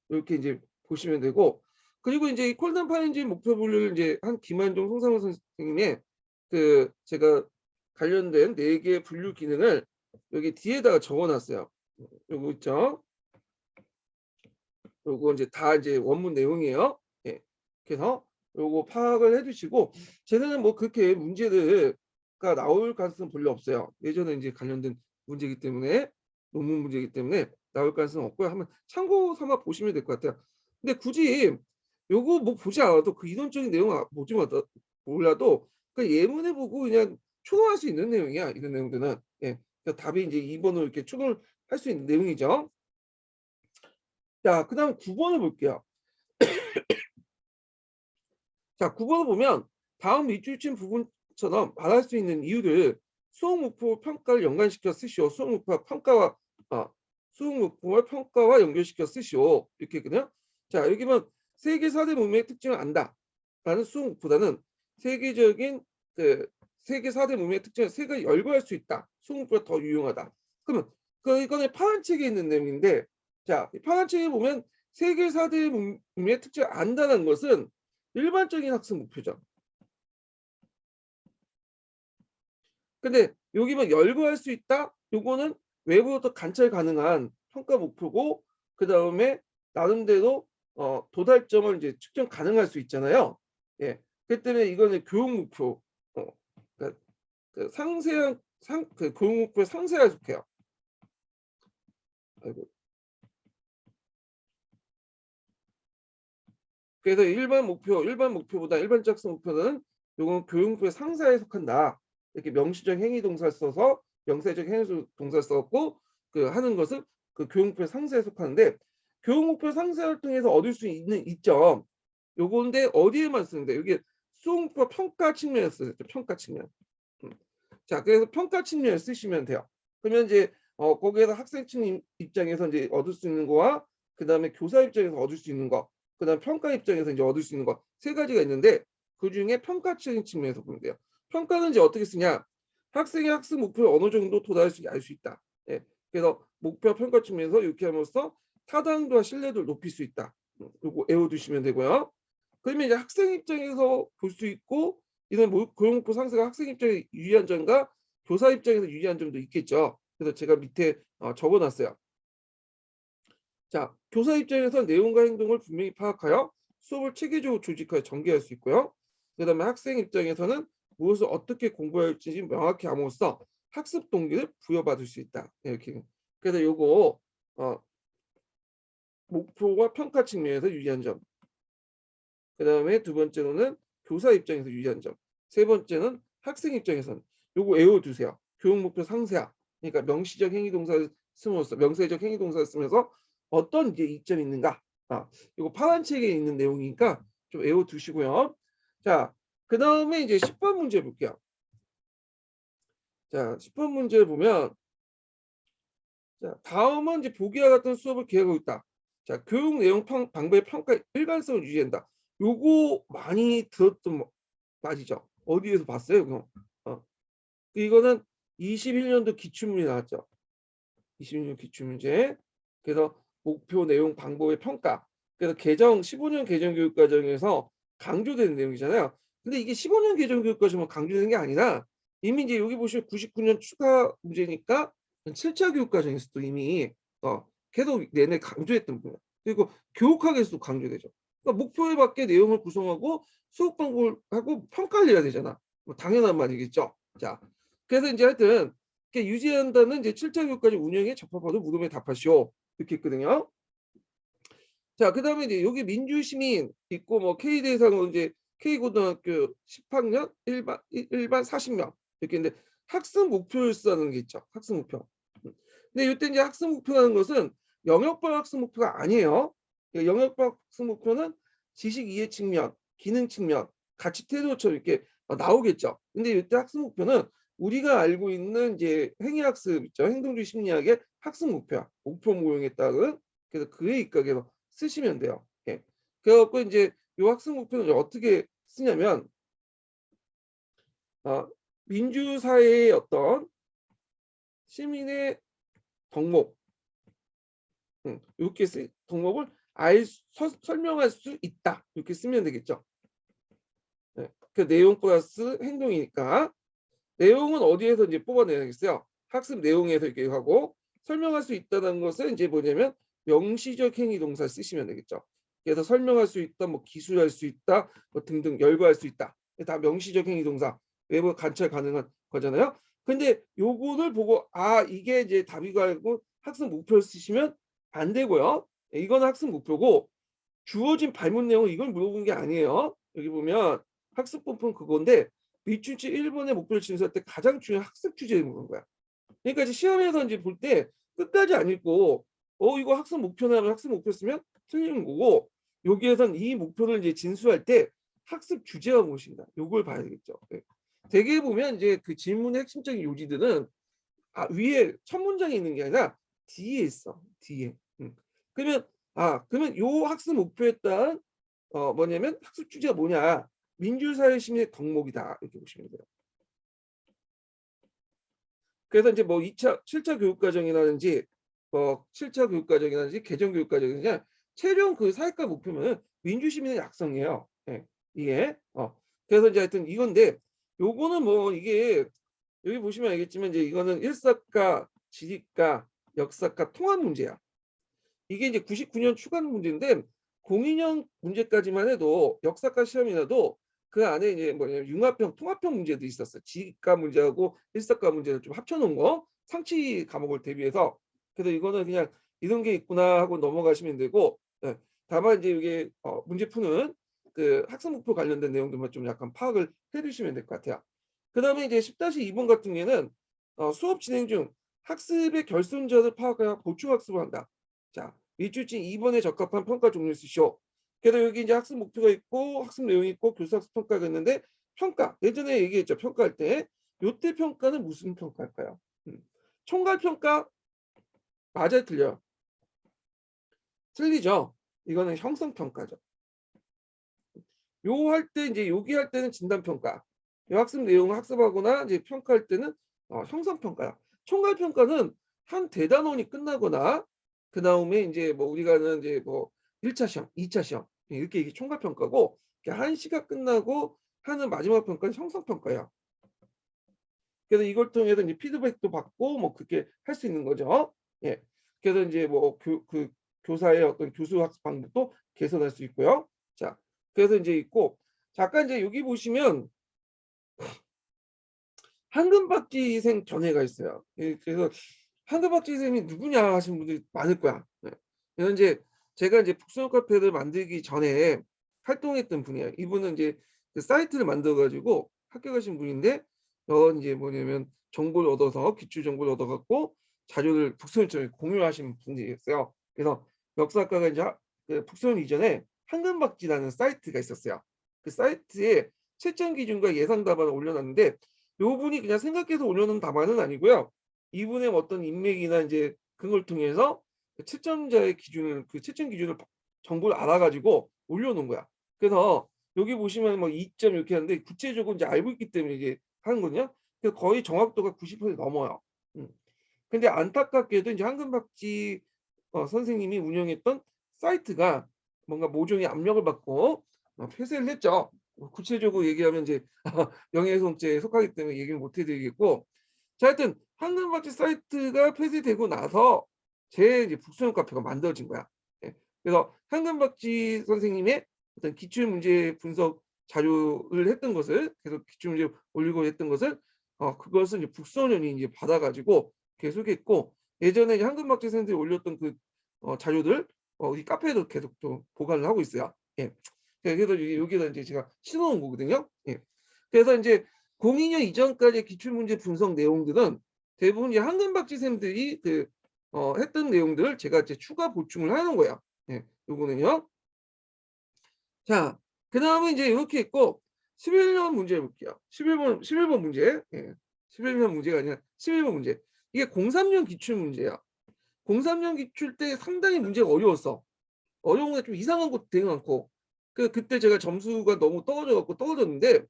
S1: 이렇게 이제 보시면 되고 그리고 이제 이 콜든 파인지 목표 분류를 이제 한 김한종 송상훈 선생님의 그 제가 관련된 4개의 분류 기능을 여기 뒤에다가 적어놨어요. 요거 있죠? 요거 이제 다 이제 원문 내용이에요. 예. 그래서 요거 파악을 해주시고 쟤네는 뭐 그렇게 문제가 나올 가능성은 별로 없어요. 예전에 이제 관련된 문제이기 때문에 논문 문제이기 때문에 나올 가능성은 없고요. 한번 참고 삼아 보시면 될 것 같아요. 근데 굳이 요거 뭐 보지 않아도 그 이론적인 내용 보지 몰라도 그 예문해 보고 그냥 초등할 수 있는 내용이야. 이런 내용들은. 예. 그러니까 답이 이제 2번으로 이렇게 추론을 할 수 있는 내용이죠. 자, 그다음 9번을 볼게요. 자, 9번을 보면 다음 밑줄친 부분처럼 말할 수 있는 이유를 수능 목표 평가를 연관시켜 쓰시오. 수능 목표와 평가와 수능 목표와 평가와 연결시켜 쓰시오. 이렇게 했거든요. 자, 여기 보면 세계 4대 문명의 특징을 안다. 라는 수능 목표보다는 세계적인 세계 4대 문명의 특징을 세계에 열거할 수 있다. 수능 목표가 더 유용하다. 그러면 이거는 파란 책에 있는 내용인데, 자, 파란 책에 보면 세계 4대 문명의 특징을 안다는 것은 일반적인 학습 목표죠. 근데 여기만 열거할 수 있다. 요거는 외부로부터 관찰 가능한 평가 목표고, 그 다음에 나름대로 도달점을 이제 측정 가능할 수 있잖아요. 예, 그렇기 때문에 이거는 교육 목표, 그러니까 상세한 교육 목표에 상세하게 속해요. 아이고. 그래서 일반 목표보다 일반적 학습 목표는 요건 교육 목표에 상세하게 속한다. 이렇게 명시적 행위 동사를 써서 명사적 행위 동사를 써갖고 하는 것은 교육 목표에 상세하게 속하는데, 교육 목표 상세 활동에서 얻을 수 있는 이점 요건데 어디에만 쓰는데, 여기 수능 목표 평가 측면에 쓰죠. 평가 측면. 자, 그래서 평가 측면을 쓰시면 돼요. 그러면 이제 거기에서 학생 측 입장에서 이제 얻을 수 있는 거와, 그 다음에 교사 입장에서 얻을 수 있는 거, 그 다음 평가 입장에서 이제 얻을 수 있는 거 세 가지가 있는데, 그 중에 평가적인 측면에서 보면 돼요. 평가는 이제 어떻게 쓰냐? 학생의 학습 목표를 어느 정도 도달할 수 알 수 있다. 예. 그래서 목표 평가 측면에서 이렇게 함으로써 타당도와 신뢰도를 높일 수 있다. 요거 외워두시면 되고요. 그러면 이제 학생 입장에서 볼 수 있고, 이런 고용 목표 상세가 학생 입장에 유리한 점과 교사 입장에서 유리한 점도 있겠죠. 그래서 제가 밑에 적어놨어요. 자, 교사 입장에서 내용과 행동을 분명히 파악하여 수업을 체계적으로 조직하여 전개할 수 있고요. 그다음에 학생 입장에서는 무엇을 어떻게 공부해야 할지 명확히 함으로써 학습 동기를 부여받을 수 있다. 이렇게. 그래서 요거 목표와 평가 측면에서 유리한 점. 그다음에 두 번째로는 교사 입장에서 유리한 점. 세 번째는 학생 입장에서는 요거 외워두세요. 교육 목표 상세화. 그러니까 명시적 행위 동사를 쓰면서 명사적 행위 동사를 쓰면서 어떤 이제 이점이 있는가. 이거 파란 책에 있는 내용이니까 좀 외워두시고요. 자, 그다음에 이제 10번 문제 볼게요. 자, 10번 문제 보면, 자, 다음은 이제 보기와 같은 수업을 계획하고 있다. 자, 교육 내용 방법의 평가 일관성을 유지한다. 요거 많이 들었던 말이죠. 어디에서 봤어요? 그럼 이거는 21년도 기출문제 나왔죠. 21년 기출문제. 그래서 목표 내용 방법의 평가. 그래서 15년 개정교육과정에서 강조되는 내용이잖아요. 근데 이게 15년 개정교육과정만 강조되는 게 아니라 이미 이제 여기 보시면 99년 추가 문제니까 7차 교육과정에서도 이미 계속 내내 강조했던 부분. 그리고 교육학에서도 강조되죠. 그러니까 목표에 맞게 내용을 구성하고 수업 방법을 하고 평가를 해야 되잖아. 뭐 당연한 말이겠죠. 자, 그래서 이제 하여튼 이렇게 유지한다는 이제 7차 교육까지 운영에 적합하도 물음에 답하시오. 이렇게 했거든요. 자, 그다음에 이제 여기 민주시민 있고 뭐 K 대상으로 이제 K고등학교 10학년 일반 40명 이렇게 있는데, 학습 목표를 쓰는 게 있죠. 학습 목표. 근데 이때 이제 학습 목표라는 것은 영역별 학습 목표가 아니에요. 영역별 학습 목표는 지식 이해 측면, 기능 측면, 가치 태도처럼 이렇게 나오겠죠. 근데 이때 학습 목표는 우리가 알고 있는 이제 행위학습 있죠. 행동주의 심리학의 학습 목표야. 목표 모형에 따른. 그래서 그에 입각해서 쓰시면 돼요. 예. 그래갖고 이제 이 학습 목표는 어떻게 쓰냐면 민주사회의 어떤 시민의 덕목, 이렇게 덕목을 설명할 수 있다. 이렇게 쓰면 되겠죠. 네. 그 내용 플러스 행동이니까 내용은 어디에서 이제 뽑아내야겠어요. 학습 내용에서 이렇게 하고, 설명할 수 있다는 것은 이제 뭐냐면 명시적 행위 동사 쓰시면 되겠죠. 그래서 설명할 수 있다, 뭐 기술할 수 있다, 뭐 등등 열거할 수 있다. 다 명시적 행위 동사, 외부 관찰 가능한 거잖아요. 근데 요거를 보고 이게 이제 답이고 알고 학습 목표를 쓰시면 안 되고요. 이건 학습 목표고 주어진 발문 내용은 이걸 물어본 게 아니에요. 여기 보면 학습 본품 그건데 밑줄치 1번의 목표를 진술할 때 가장 중요한 학습 주제를 묻은 거야. 그러니까 이제 시험에서 이제 볼 때 끝까지 안 읽고 이거 학습 목표나 하면 학습 목표 쓰면 틀리는 거고, 여기에선 이 목표를 이제 진수할 때 학습 주제가 무엇인가 요걸 봐야 되겠죠. 예. 대개 보면 이제 그 질문의 핵심적인 요지들은 위에 첫 문장에 있는 게 아니라 뒤에 있어. 뒤에. 그러면 그러면 요 학습 목표에 따른 뭐냐면 학습 주제가 뭐냐? 민주사회 시민의 덕목이다. 이렇게 보시면 돼요. 그래서 이제 뭐 2차 7차 교육과정이라든지 뭐 7차 교육과정이라든지 개정 교육과정이냐 최종 그 사회과 목표는 민주시민의 약성이에요. 예. 이게 그래서 이제 하여튼 이건데 요거는 뭐 이게 여기 보시면 알겠지만 이제 이거는 일사과, 지리과, 역사과 통합 문제야. 이게 이제 99년 추가 문제인데 02년 문제까지만 해도 역사과 시험이라도 그 안에 이제 뭐냐면 융합형, 통합형 문제도 있었어. 지과 문제하고 일사과 문제를 좀 합쳐놓은 거 상치 과목을 대비해서. 그래서 이거는 그냥 이런 게 있구나 하고 넘어가시면 되고, 예. 다만 이제 이게 문제 푸는 그 학습 목표 관련된 내용들만 좀 약간 파악을 해주시면 될 것 같아요. 그다음에 이제 10-2번 같은 경우에는 수업 진행 중 학습의 결손자를 파악하여 보충 학습을 한다. 자, 일주일치 2번에 적합한 평가 종류를 쓰시오. 그래서 여기 이제 학습 목표가 있고 학습 내용이 있고 교수 학습 평가가 있는데, 평가 예전에 얘기했죠. 평가할 때 요때 평가는 무슨 평가일까요? 총괄 평가 맞아요, 틀려요? 틀리죠. 이거는 형성 평가죠. 요 할 때 이제 여기 할 때는 진단 평가. 요 학습 내용을 학습하거나 이제 평가할 때는 형성 평가야. 총괄 평가는 한 대단원이 끝나거나 그다음에 이제 뭐 우리가 하는 이제 뭐 1차 시험, 2차 시험 이렇게 이게 총괄 평가고, 한 시가 끝나고 하는 마지막 평가는 형성 평가야. 그래서 이걸 통해서 이제 피드백도 받고 뭐 그렇게 할 수 있는 거죠. 예. 그래서 이제 뭐 교사의 어떤 교수 학습 방법도 개선할 수 있고요. 자, 그래서 이제 있고 잠깐 이제 여기 보시면 황금박쥐생 전회가 있어요. 예, 그래서 황금박쥐생이 누구냐 하시는 분들이 많을 거야. 네. 그래서 이제 제가 이제 북수영 카페를 만들기 전에 활동했던 분이에요. 이분은 이제 그 사이트를 만들어 가지고 합격하신 분인데 이제 뭐냐면 정보를 얻어서 기출 정보를 얻어 갖고 자료를 북수영처럼 공유하신 분이었어요. 그래서 역사학과가 이제 그 북수영 이전에 황금박쥐라는 사이트가 있었어요. 그 사이트에 채점 기준과 예상 답안을 올려놨는데 요 분이 그냥 생각해서 올려놓은 답안은 아니고요. 이분의 어떤 인맥이나 이제 그런 걸 통해서 채점자의 기준을 그 채점 기준을 정보를 알아가지고 올려놓은 거야. 그래서 여기 보시면 뭐 2점 이렇게 하는데 구체적으로 이제 알고 있기 때문에 이게 하는 거냐? 그래서 거의 정확도가 90% 넘어요. 음. 근데 안타깝게도 이제 황금박쥐 선생님이 운영했던 사이트가 뭔가 모종의 압력을 받고 폐쇄를 했죠. 구체적으로 얘기하면 이제 명예훼손죄에 속하기 때문에 얘기를 못 해드리겠고, 자 하여튼 황금박쥐 사이트가 폐쇄되고 나서 제 이제 북수영 카페가 만들어진 거야. 예. 그래서 황금박쥐 선생님의 어떤 기출문제 분석 자료를 했던 것을 계속 기출문제 올리고 했던 것을 그것을 이제 북소년이 이제 받아가지고 계속했고, 예전에 이제 황금박쥐 선생님들이 올렸던 그 자료들 이 카페에도 계속 또 보관을 하고 있어요. 예. 그래서 여기다 이제 제가 신어놓은 거거든요. 예. 그래서 이제 02년 이전까지의 기출문제 분석 내용들은 대부분 이제 황금박쥐 쌤들이 했던 내용들을 제가 이제 추가 보충을 하는 거예요. 예. 요거는요. 자, 그다음에 이제 이렇게 있고 11번 문제 볼게요. 11번 문제. 예. 11번 문제가 아니라 11번 문제. 이게 03년 기출 문제야. 03년 기출 때 상당히 문제가 어려웠어. 어려운 게 좀 이상한 것도 되게 많고. 그때 제가 점수가 너무 떨어져 갖고 떨어졌는데,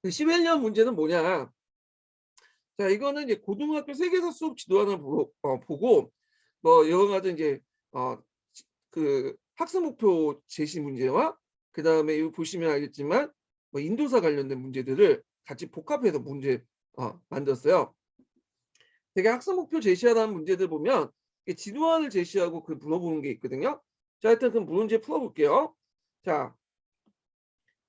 S1: 그 11년 문제는 뭐냐? 자, 이거는 이제 고등학교 세계사 수업 지도안을 보고 뭐 여러 가지 이제 어 그 학습 목표 제시 문제와 그다음에 여기 보시면 알겠지만 뭐 인도사 관련된 문제들을 같이 복합해서 문제 만들었어요. 되게 학습 목표 제시하라는 문제들 보면 지도안을 제시하고 그 물어보는 게 있거든요. 자, 하여튼 그 문제 풀어볼게요. 자,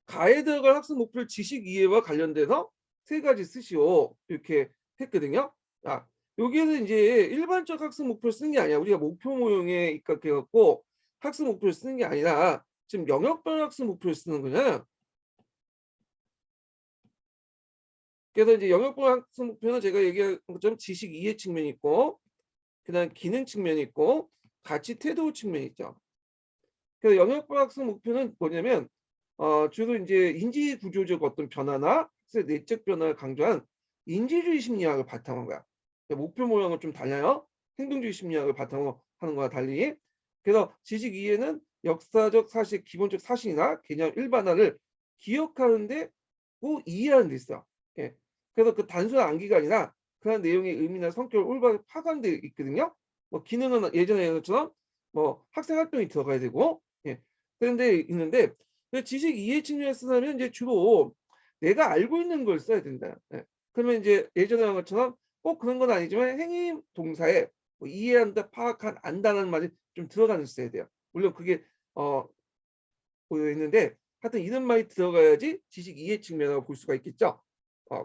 S1: 가에 들어갈 학습 목표를 지식 이해와 관련돼서 세 가지 쓰시오. 이렇게 했거든요. 자, 여기에서 이제 일반적 학습 목표를 쓰는 게 아니야. 우리가 목표 모형에 입각해 갖고 학습 목표를 쓰는 게 아니라 지금 영역별 학습 목표를 쓰는 거냐. 그래서 이제 영역불허 학습 목표는 제가 얘기한 것처럼 지식 이해 측면이 있고, 그다음 기능 측면이 있고, 가치 태도 측면이 있죠. 그래서 영역불허 학습 목표는 뭐냐면 주로 이제 인지 구조적 어떤 변화나 학습의 내적 변화를 강조한 인지주의 심리학을 바탕으로 한 거야. 그러니까 목표 모형은 좀 달라요. 행동주의 심리학을 바탕으로 하는 거와 달리. 그래서 지식 이해는 역사적 사실, 기본적 사실이나 개념 일반화를 기억하는데 고 이해하는 데 있어. 예. 그래서 그 단순한 암기가 아니라 그런 내용의 의미나 성격을 올바르게 파악하는 데 있거든요. 뭐 기능은 예전에 얘기한 것처럼 뭐 학생 활동이 들어가야 되고, 예. 그런 데 있는데, 그 지식 이해 측면에서 쓰려면 이제 주로 내가 알고 있는 걸 써야 된다. 예. 그러면 이제 예전에 한 것처럼 꼭 그런 건 아니지만 행위 동사에 뭐 이해한다, 파악한, 안다는 말이 좀 들어가는 써야 돼요. 물론 그게 어 보여 있는데 하여튼 이런 말이 들어가야지 지식 이해 측면이라고 볼 수가 있겠죠.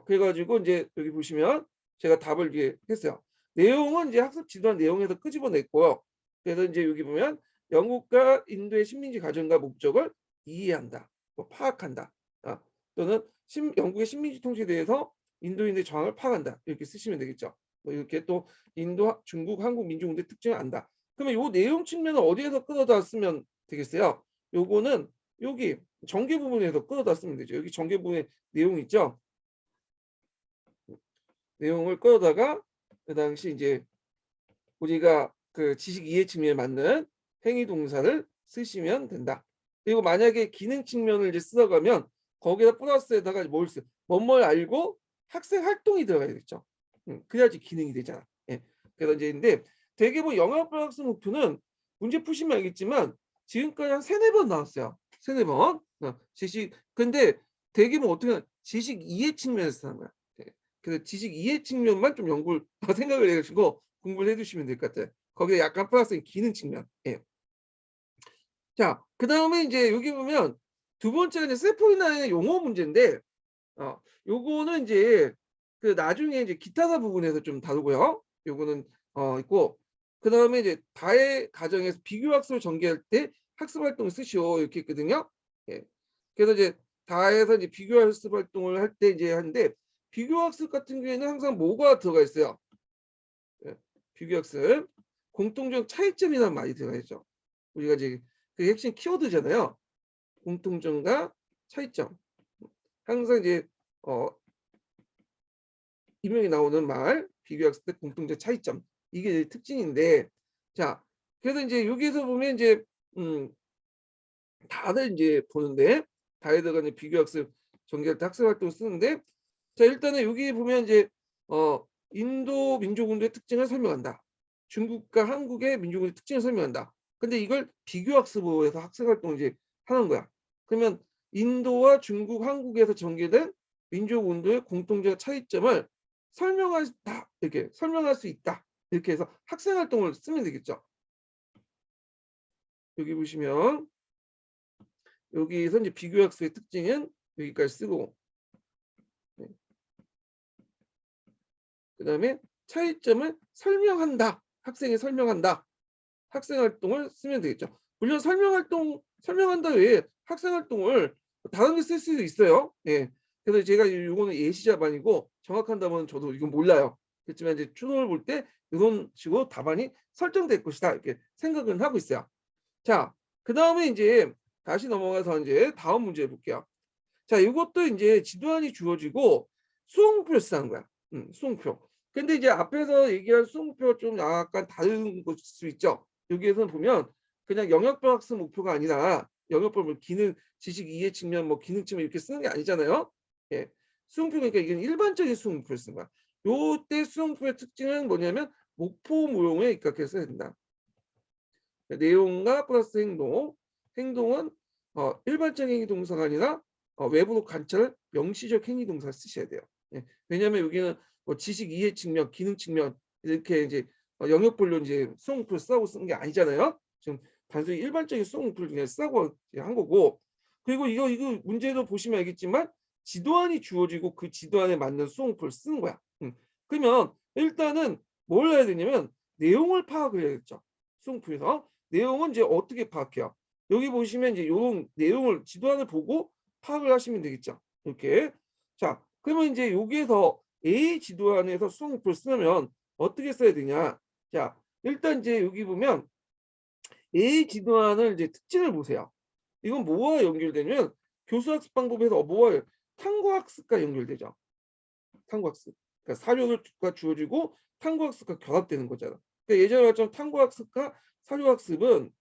S1: 그래가지고 이제 여기 보시면 제가 답을 이제 했어요. 내용은 이제 학습 지도한 내용에서 끄집어냈고요. 그래서 이제 여기 보면 영국과 인도의 식민지 과정과 목적을 이해한다, 뭐 파악한다, 또는 영국의 식민지 통치에 대해서 인도인의 정황을 파악한다, 이렇게 쓰시면 되겠죠. 뭐 이렇게 또 인도, 중국, 한국 민족운동의 특징을 안다. 그러면 요 내용 측면은 어디에서 끌어다 쓰면 되겠어요? 요거는 여기 전개 부분에서 끌어다 쓰면 되죠. 여기 전개 부분에 내용 있죠. 내용을 끌어다가 그 당시 이제 우리가 그 지식 이해 측면에 맞는 행위 동사를 쓰시면 된다. 그리고 만약에 기능 측면을 이제 쓰다가면 거기다 플러스에다가 뭘 써? 뭐뭘 알고 학생 활동이 들어가야겠죠. 그래야지 기능이 되잖아. 예. 그래서 이제 근데 대개 뭐 영역 학습 목표는 문제 푸시면 알겠지만 지금까지 한 세네 번 나왔어요. 세네 번. 지식 근데 대개 뭐 어떻게 하냐? 지식 이해 측면에서 하는 거야. 예. 그래서 지식 이해 측면만 좀 연구를 생각을 해가지고 공부를 해주시면 될 것 같아요. 거기에 약간 플러스 기능 측면. 예. 자, 그 다음에 이제 여기 보면 두 번째가 이제 셀프인라인의 용어 문제인데, 요거는 이제 그 나중에 이제 기타사 부분에서 좀 다루고요. 요거는 있고, 그 다음에 이제 다의 가정에서 비교학습을 전개할 때 학습 활동을 쓰시오, 이렇게 있거든요. 예. 그래서 이제 다에서 이제 비교학습 활동을 할 때 이제 하는데, 비교학습 같은 경우에는 항상 뭐가 들어가 있어요? 예. 비교학습 공통적 차이점이란 말이 들어가 있죠. 우리가 이제 그 핵심 키워드잖아요. 공통점과 차이점. 항상 이제 이명이 나오는 말, 비교학습 때 공통적 차이점. 이게 특징인데, 자, 그래서 이제 여기에서 보면 이제 다들 이제 보는데, 다에다가 이제 비교학습 전개할 때 학습 활동을 쓰는데, 자, 일단은 여기 보면 이제 인도 민족운동의 특징을 설명한다. 중국과 한국의 민족운동의 특징을 설명한다. 근데 이걸 비교학습으로 서 학습 활동을 이제 하는 거야. 그러면 인도와 중국, 한국에서 전개된 민족운동의 공통적 차이점을 설명한다. 이렇게 설명할 수 있다. 이렇게 해서 학생 활동을 쓰면 되겠죠. 여기 보시면 여기에서 이제 비교학습의 특징은 여기까지 쓰고, 네. 그 다음에 차이점을 설명한다. 학생이 설명한다. 학생 활동을 쓰면 되겠죠. 물론 설명한다 외에 학생 활동을 다른 데 쓸 수도 있어요. 예. 그래서 제가 이거는 예시자반이고 정확한 답은 저도 이건 몰라요. 그렇지만 이제 추론을 볼 때 이런 식으로 답안이 설정될 것이다, 이렇게 생각은 하고 있어요. 자, 그 다음에 이제 다시 넘어가서 이제 다음 문제 볼게요. 자, 이것도 이제 지도안이 주어지고 수험표를 쓰는 거야. 수험표. 근데 이제 앞에서 얘기한 수험표가 좀 약간 다른 것일 수 있죠. 여기에서 보면 그냥 영역별 학습 목표가 아니라 영역별 뭐 기능, 지식 이해 측면, 뭐 기능 측면 이렇게 쓰는 게 아니잖아요. 예. 수험표 그러니까 이게 일반적인 수험표를 쓴 거야. 요때 수험표의 특징은 뭐냐면 목표 모형에 입각해서 해야 된다. 내용과 플러스 행동. 행동은 일반적인 행위 동사가 아니라 외부로 관찰 명시적 행위 동사를 쓰셔야 돼요. 예. 왜냐하면 여기는 뭐 지식 이해 측면, 기능 측면 이렇게 이제 영역별로 이제 수능표를 쓰라고 쓴 게 아니잖아요. 지금 단순히 일반적인 수능표를 그냥 쓰라고 한 거고, 그리고 이거 문제도 보시면 알겠지만 지도안이 주어지고 그 지도안에 맞는 수능표를 쓰는 거야. 그러면 일단은 뭘 해야 되냐면 내용을 파악을 해야겠죠. 수능표에서 내용은 이제 어떻게 파악해요? 여기 보시면 이제 이런 내용을 지도안을 보고 파악을 하시면 되겠죠. 이렇게. 자, 그러면 이제 여기에서 A 지도안에서 수학 목표를 쓰려면 어떻게 써야 되냐? 자, 일단 이제 여기 보면 A 지도안을 이제 특징을 보세요. 이건 뭐와 연결되냐면 교수학습 방법에서 뭐와 탐구학습과 연결되죠. 탐구학습. 그러니까 사료가 주어지고 탐구학습과 결합되는 거잖아. 그러니까 예전에 말처럼 탐구학습과 사료학습은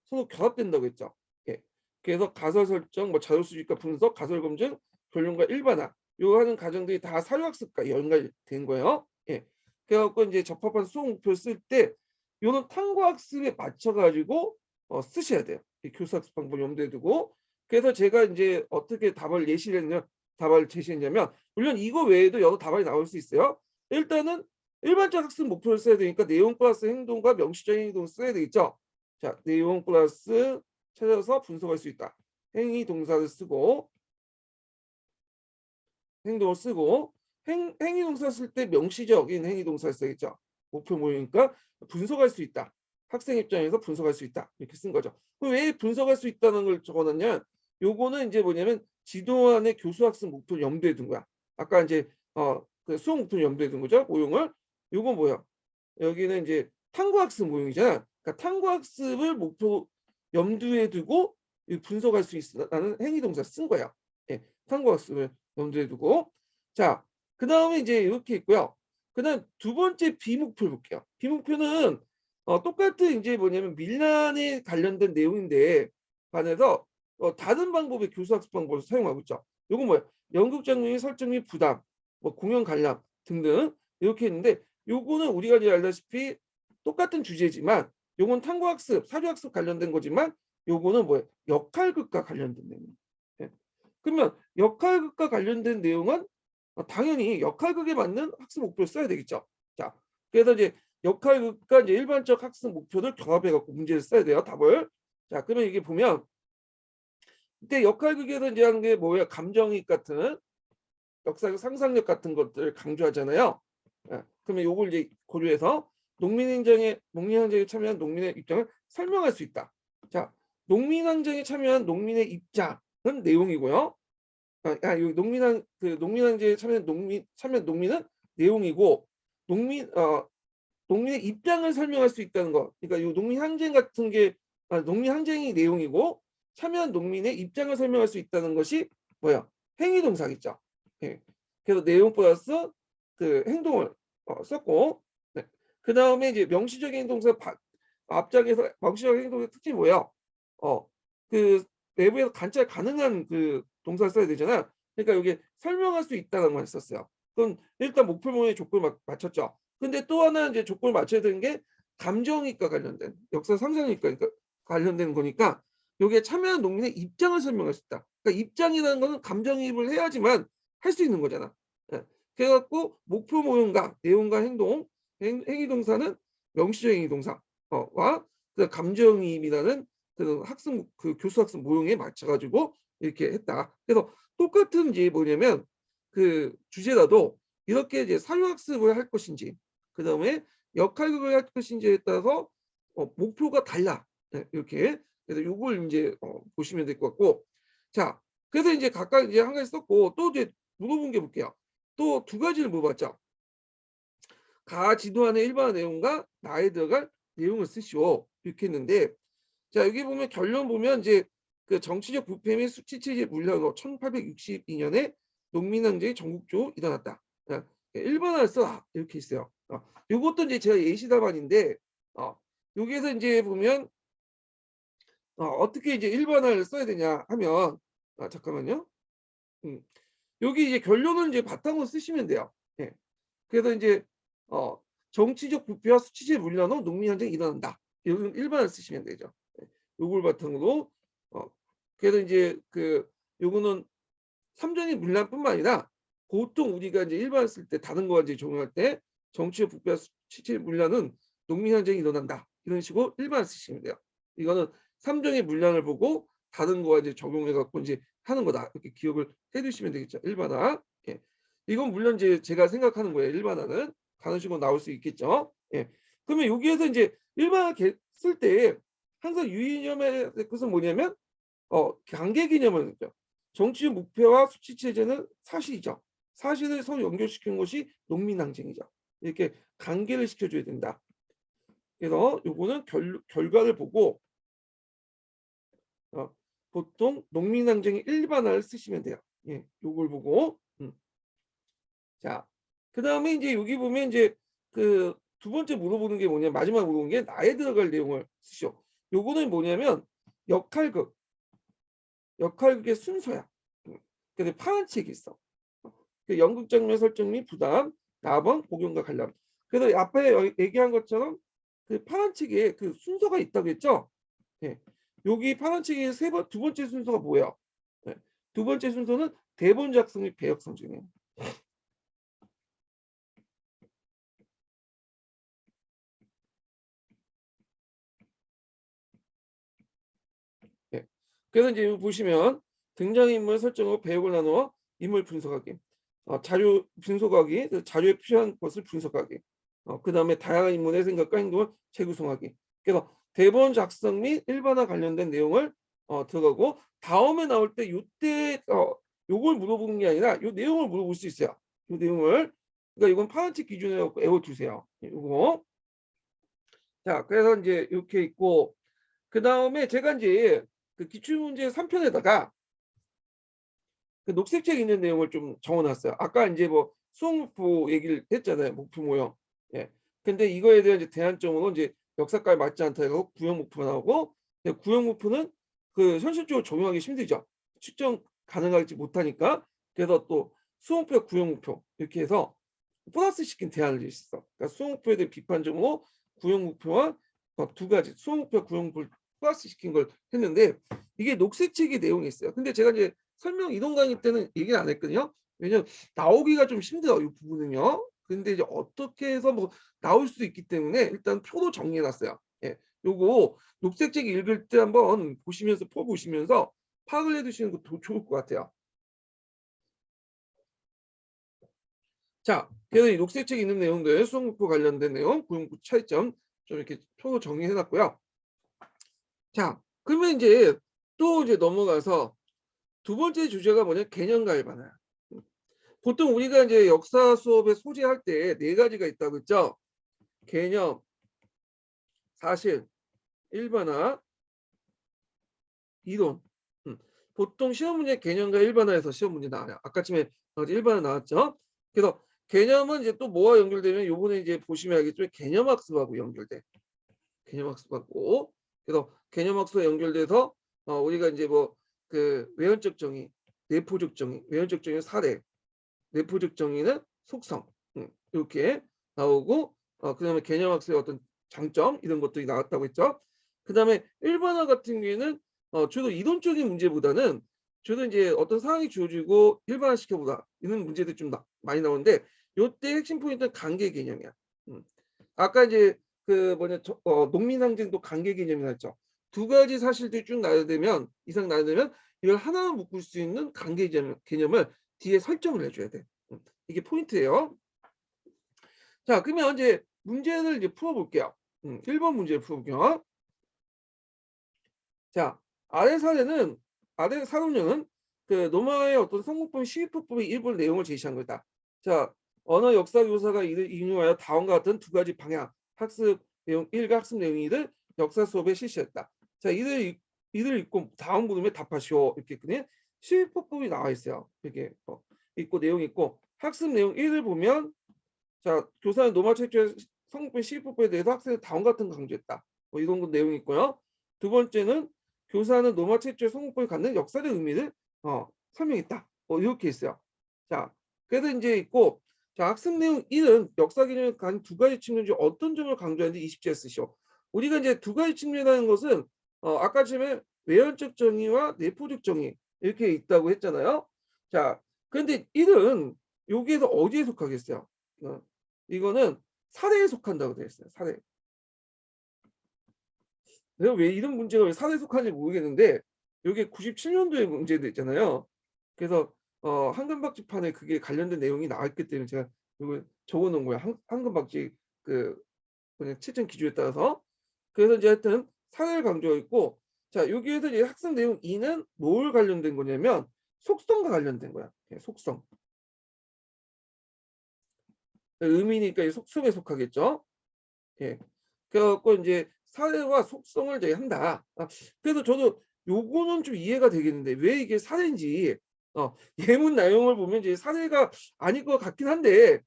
S1: 서로 결합된다고 했죠. 예. 그래서 가설 설정, 뭐 자료 수집과 분석, 가설 검증, 결론과 일반화 요 하는 과정들이 다 사료학습과 연관된 거예요. 예. 그래갖고 이제 적합한 수업 목표를 쓸 때 요는 탐구학습에 맞춰 가지고 쓰셔야 돼요. 이 교수학습 방법 염두에 두고. 그래서 제가 이제 어떻게 답을 예시를 했냐, 답을 제시했냐면 물론 이거 외에도 여러 답안이 나올 수 있어요. 일단은 일반적 학습 목표를 써야 되니까 내용 플러스 행동과 명시적인 행동을 써야 되겠죠. 자, 내용 플러스 찾아서 분석할 수 있다. 행위 동사를 쓰고 행동을 쓰고 행위 동사 쓸 때 명시적인 행위 동사를 써야겠죠. 목표 모이니까 분석할 수 있다. 학생 입장에서 분석할 수 있다. 이렇게 쓴 거죠. 그럼 왜 분석할 수 있다는 걸 적어놨냐? 요거는 이제 뭐냐면 지도안의 교수 학습 목표를 염두에 둔 거야. 아까 이제 그 수업 목표를 염두에 둔 거죠. 모형을. 요건 뭐야? 여기는 이제 탐구학습 모형이잖아. 그러니까 탐구학습을 목표 염두에 두고 분석할 수 있다는 행위동사 쓴 거야. 예, 탐구학습을 염두에 두고. 자, 그 다음에 이제 이렇게 있고요. 그 다음 두 번째 비목표를 볼게요. 비목표는 똑같은 이제 뭐냐면 밀란에 관련된 내용인데 반해서 다른 방법의 교수학습 방법을 사용하고 있죠. 요건 뭐야? 연극 장르의 설정 및 부담, 뭐 공연 관람 등등 이렇게 있는데 요거는 우리가 이제 알다시피 똑같은 주제지만 요건 탐구학습, 사료학습 관련된 거지만 요거는 뭐예요? 역할극과 관련된 내용. 예. 그러면 역할극과 관련된 내용은 당연히 역할극에 맞는 학습 목표를 써야 되겠죠. 자, 그래서 이제 역할극과 이제 일반적 학습 목표를 결합해 갖고 문제를 써야 돼요. 답을. 자, 그러면 이게 보면 이때 역할극에서 이제 하는 게 뭐예요? 감정이입 같은 역사적 상상력 같은 것들을 강조하잖아요. 예. 그러면 요걸 이제 고려해서 농민행정에 참여한 농민의 입장을 설명할 수 있다. 자, 농민항쟁에 참여한 농민의 입장은 내용이고요. 요 농민항쟁에 참여한 농민은 내용이고 농민의 입장을 설명할 수 있다는 거. 그러니까 요 농민항쟁 같은 게 농민항쟁이 내용이고 참여한 농민의 입장을 설명할 수 있다는 것이 뭐야? 행위동사겠죠. 예. 그래서 내용 플러스 그 행동을 썼고, 네. 그 다음에 이제 명시적인 행동사 앞장에서 명시적인 행동의 특징이 뭐야? 그 외부에서 관찰 가능한 그 동사를 써야 되잖아. 그러니까 여기 설명할 수 있다는 걸 썼어요. 그럼 일단 목표문의 조건을 맞췄죠. 근데 또 하나 이제 조건을 맞춰야 되는 게 감정이입과 관련된 역사 상상이입과 관련된 거니까 여기에 참여한 농민의 입장을 설명할 수 있다. 그러니까 입장이라는 거는 감정이입을 해야지만 할 수 있는 거잖아. 예. 그래갖고 목표 모형과 내용과 행동, 행위 동사는 명시적 행위 동사와 그 감정이입이라는 그 학습 그 교수 학습 모형에 맞춰가지고 이렇게 했다. 그래서 똑같은 이제 뭐냐면 그 주제라도 이렇게 이제 사유학습을 할 것인지 그 다음에 역할극을 할 것인지에 따라서 목표가 달라. 네, 이렇게. 그래서 요걸 이제 보시면 될 것 같고. 자, 그래서 이제 각각 이제 한 가지 썼고 또 이제 물어본 게 볼게요. 또 두 가지를 물어봤죠. 가 지도안의 일반화 내용과 나에 들어갈 내용을 쓰시오. 이렇게 했는데 자, 여기 보면 결론 보면 이제 그 정치적 부패 및 수치체제 물려로 1862년에 농민항쟁이 전국적으로 일어났다. 일본어를 써라 이렇게 있어요. 요것도 이제 제가 예시 답안인데 여기에서 이제 보면 어떻게 이제 일본어를 써야 되냐 하면 잠깐만요. 여기 이제 결론은 이제 바탕으로 쓰시면 돼요. 예. 그래서 이제 정치적 부패와 수치제 물려로 농민항쟁이 일어난다. 이런 일반을 쓰시면 되죠. 예. 요걸 바탕으로 그래서 이제 그 요거는 삼전이 물란뿐만 아니라 보통 우리가 이제 일반을 쓸 때 다른 거와 이제 적용할 때 정치적 부패와 수치제 물란은 농민항쟁이 일어난다. 이런 식으로 일반을 쓰시면 돼요. 이거는 삼전의 물란을 보고 다른 거와 이제 적용해 갖고 이제 하는 거다. 이렇게 기억을 해두시면 되겠죠. 일반화. 예. 이건 물론 이제 제가 생각하는 거예요. 일반화는 다른 식으로 나올 수 있겠죠. 예. 그러면 여기에서 이제 일반화 쓸 때 항상 유의점의 것은 뭐냐면 관계 개념을 정치적 목표와 수치 체제는 사실이죠. 사실을 서로 연결시키는 것이 농민항쟁이죠. 이렇게 관계를 시켜줘야 된다. 그래서 요거는 결과를 보고 어, 보통 농민항쟁의 일반화를 쓰시면 돼요. 예, 요걸 보고 자, 그다음에 이제 여기 보면 이제 그 두 번째 물어보는 게 뭐냐 마지막 물어보는 게 나에 들어갈 내용을 쓰시오. 요거는 뭐냐면 역할극, 역할극의 순서야. 근데 파란 책이 있어. 그 연극 장면 설정 및 부담, 4번 복용과 관련. 그래서 앞에 얘기한 것처럼 그 파란 책에 그 순서가 있다고 했죠. 예. 여기 파란 책의 두 번째 순서가 뭐예요? 예. 두 번째 순서는 대본 작성 및 배역 선정이에요. 예. 그래서 이제 여기 보시면 등장인물 설정하고 배역을 나누어 인물 분석하기, 자료 분석하기, 자료에 필요한 것을 분석하기, 그다음에 다양한 인물의 생각과 행동을 재구성하기. 그래서 대본 작성 및 일반화 관련된 내용을 들어가고 다음에 나올 때 요때 요걸 물어보는 게 아니라 요 내용을 물어볼 수 있어요. 요 내용을. 그러니까 이건 파란색 기준으로 외워두세요. 요거. 자, 그래서 이제 이렇게 있고 그다음에 제가 이제 그 기출문제 3편에다가 그 녹색책 있는 내용을 좀 적어놨어요. 아까 이제 뭐 수홍목표 얘기를 했잖아요. 목표 모형. 예. 근데 이거에 대한 이제 대안점으로 이제 역사까지 맞지 않다 해서 구형 목표가 나오고 구형 목표는 그 현실적으로 적용하기 힘들죠. 측정 가능하지 못하니까. 그래서 또 수홍표 구형 목표 이렇게 해서 플러스 시킨 대안을 있어. 그러니까 수홍표에 대한 비판적으로 구형 목표와 두 가지 수홍표 구형 목표를 플러스 시킨 걸 했는데 이게 녹색책의 내용이 있어요. 근데 제가 이제 설명 이동 강의 때는 얘기를 안 했거든요. 왜냐면 나오기가 좀 힘들어요. 이 부분은요. 근데 이제 어떻게 해서 뭐 나올 수 있기 때문에 일단 표로 정리해 놨어요. 예. 요거 녹색책 읽을 때 한번 보시면서 표 보시면서 파악을 해 두시는 것도 좋을 것 같아요. 자, 그래서 이 녹색책 있는 내용들 수학목표 관련된 내용, 구형부 차이점 좀 이렇게 표로 정리해 놨고요. 자, 그러면 이제 또 이제 넘어가서 두 번째 주제가 뭐냐 개념과 일반화. 보통 우리가 이제 역사 수업에 소재할 때 네 가지가 있다고 했죠. 개념, 사실, 일반화, 이론. 보통 시험 문제 개념과 일반화에서 시험 문제 나와요. 아까쯤에 일반화 나왔죠. 그래서 개념은 이제 또 뭐와 연결되면 요번에 이제 보시면 알겠지만 개념학습하고 연결돼. 개념학습하고. 그래서 개념학습과 연결돼서 우리가 이제 뭐 그 외연적 정의, 내포적 정의, 외연적 정의 사례, 내포적 정의는 속성 이렇게 나오고 그다음에 개념학습의 어떤 장점 이런 것들이 나왔다고 했죠. 그다음에 일반화 같은 경우에는 주로 이론적인 문제보다는 주로 이제 어떤 상황이 주어지고 일반화시켜보다 이런 문제들이 좀 많이 나오는데 요때 핵심 포인트는 관계 개념이야. 음. 아까 이제 그 뭐냐 농민항쟁도 관계 개념이 나왔죠. 두 가지 사실들이 쭉 나열되면 이상 나열되면 이걸 하나로 묶을 수 있는 관계 개념을 뒤에 설정을 해줘야 돼. 이게 포인트예요. 자, 그러면 이제 문제를 이제 풀어볼게요. 1번 문제를 풀어볼게요. 자, 아래 사론형은 그 노마의 어떤 성공법 시위법의 일부 내용을 제시한 거다. 자, 언어 역사 교사가 이를 인용하여 다음과 같은 두 가지 방향 학습 내용 1과 학습 내용 2를 역사 수업에 실시했다. 자, 이들 읽고 다음 부분에 답하시오. 이렇게 했더니 시위법이 나와 있어요. 이렇게 있고 내용 있고 학습 내용 1을 보면 자, 교사는 노마 책조의 성공법 시위법에 대해서 학생의 다음 같은 거 강조했다. 뭐 이런 거 내용이 있고요. 두 번째는 교사는 노마 최초의 성공법이 갖는 역사적 의미를 설명했다. 이렇게 있어요. 자, 그래서 이제 있고 자 학습 내용 1은 역사 개념을 가진 두 가지 측면 중 어떤 점을 강조하는지 20절 쓰시오. 우리가 이제 두 가지 측면이라는 것은 아까 전에 외연적 정의와 내포적 정의 이렇게 있다고 했잖아요. 자, 그런데 1은 여기에서 어디에 속하겠어요? 이거는 사례에 속한다고 되어 있어요. 사례. 내가 왜 이런 문제가 왜 사례에 속하는지 모르겠는데 이게 97년도에 문제도 있잖아요. 그래서 황금박쥐판에 그게 관련된 내용이 나왔기 때문에 제가 이걸 적어놓은 거야. 황금박쥐 그 그냥 채점 기준에 따라서. 그래서 이제 하여튼 사례를 강조하고 있고 자 여기에서 이제 학습 내용 2는 뭘 관련된 거냐면 속성과 관련된 거야. 속성. 의미니까 이 속성에 속하겠죠. 예. 그래 갖고 인제 사례와 속성을 이제 한다. 그래서 저도 요거는 좀 이해가 되겠는데 왜 이게 사례인지 예문 내용을 보면 이제 사례가 아닐 것 같긴 한데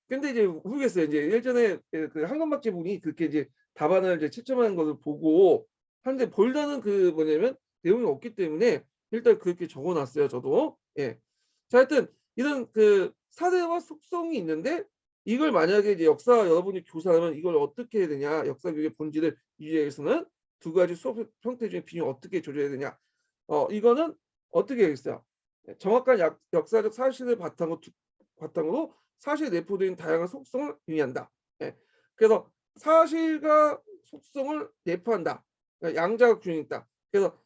S1: 근데 이제 모르겠어요. 인제 예전에 그 한건박제 분이 그렇게 이제 답안을 이제 채점하는 것을 보고 하는데 볼다는 그 뭐냐면 내용이 없기 때문에 일단 그렇게 적어 놨어요 저도. 예. 자 하여튼 이런 그 사례와 속성이 있는데 이걸 만약에 이제 역사 여러분이 교사라면 이걸 어떻게 해야 되냐. 역사 교육의 본질을 이해하기 위해서는 두 가지 수업 형태 중에 비중을 어떻게 조절해야 되냐. 이거는 어떻게 하겠어요. 정확한 역사적 사실을 바탕으로 사실에 내포된 다양한 속성을 의미한다. 예. 그래서 사실과 속성을 내포한다. 그러니까 양자가 균형이 있다. 그래서